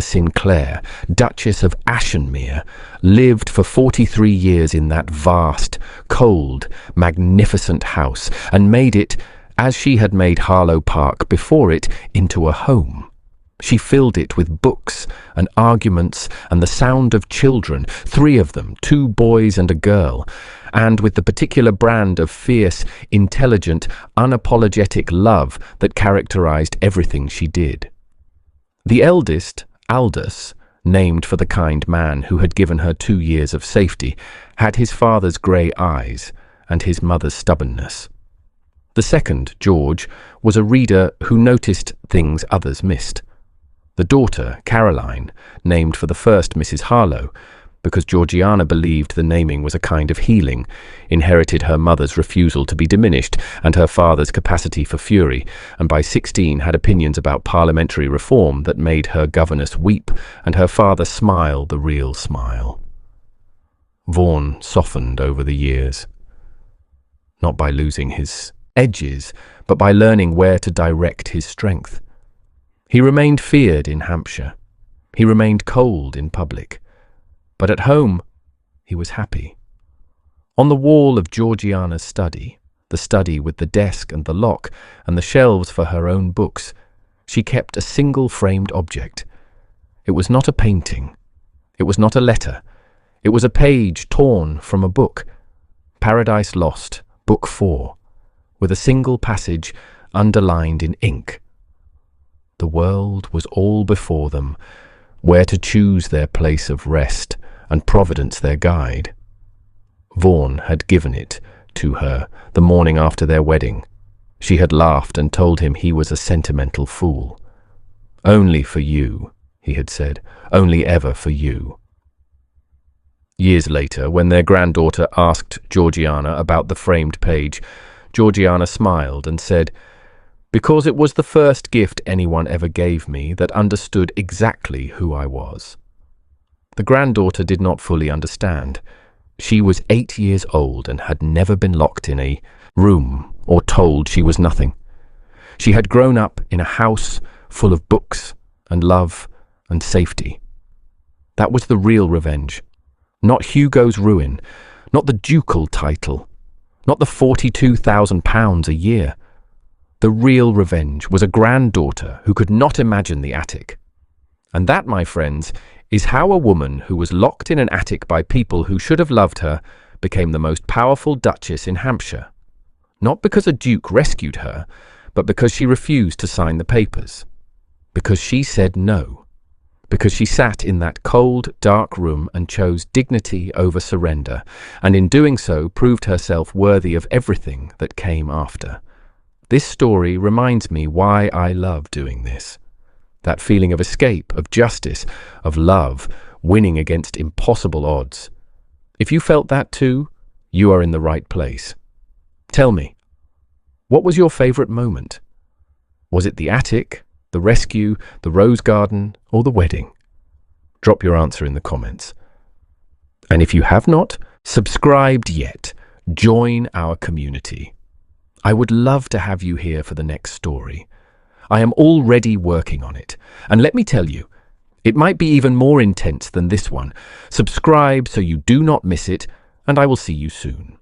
Sinclair, Duchess of Ashenmere, lived for 43 years in that vast, cold, magnificent house and made it, as she had made Harlowe Park before it, into a home. She filled it with books and arguments and the sound of children, 3 of them, 2 boys and a girl, and with the particular brand of fierce, intelligent, unapologetic love that characterized everything she did. The eldest, Aldous, named for the kind man who had given her 2 years of safety, had his father's grey eyes and his mother's stubbornness. The second, George, was a reader who noticed things others missed. The daughter, Caroline, named for the first Mrs. Harlowe, because Georgiana believed the naming was a kind of healing, inherited her mother's refusal to be diminished and her father's capacity for fury, and by 16 had opinions about parliamentary reform that made her governess weep and her father smile the real smile. Vaughan softened over the years, not by losing his edges, but by learning where to direct his strength. He remained feared in Hampshire. He remained cold in public. But at home, he was happy. On the wall of Georgiana's study, the study with the desk and the lock and the shelves for her own books, she kept a single framed object. It was not a painting. It was not a letter. It was a page torn from a book, Paradise Lost, Book 4, with a single passage underlined in ink. The world was all before them, where to choose their place of rest, and Providence their guide. Vaughan had given it to her the morning after their wedding. She had laughed and told him he was a sentimental fool. "Only for you," he had said, "only ever for you." Years later, when their granddaughter asked Georgiana about the framed page, Georgiana smiled and said, "Because it was the first gift anyone ever gave me that understood exactly who I was." The granddaughter did not fully understand. She was 8 years old and had never been locked in a room or told she was nothing. She had grown up in a house full of books and love and safety. That was the real revenge. Not Hugo's ruin, not the ducal title, not the £42,000 a year. The real revenge was a granddaughter who could not imagine the attic. And that, my friends, is how a woman who was locked in an attic by people who should have loved her became the most powerful duchess in Hampshire. Not because a duke rescued her, but because she refused to sign the papers. Because she said no. Because she sat in that cold, dark room and chose dignity over surrender, and in doing so proved herself worthy of everything that came after. This story reminds me why I love doing this. That feeling of escape, of justice, of love, winning against impossible odds. If you felt that too, you are in the right place. Tell me, what was your favorite moment? Was it the attic, the rescue, the rose garden, or the wedding? Drop your answer in the comments. And if you have not subscribed yet, join our community. I would love to have you here for the next story. I am already working on it, and let me tell you, it might be even more intense than this one. Subscribe so you do not miss it, and I will see you soon.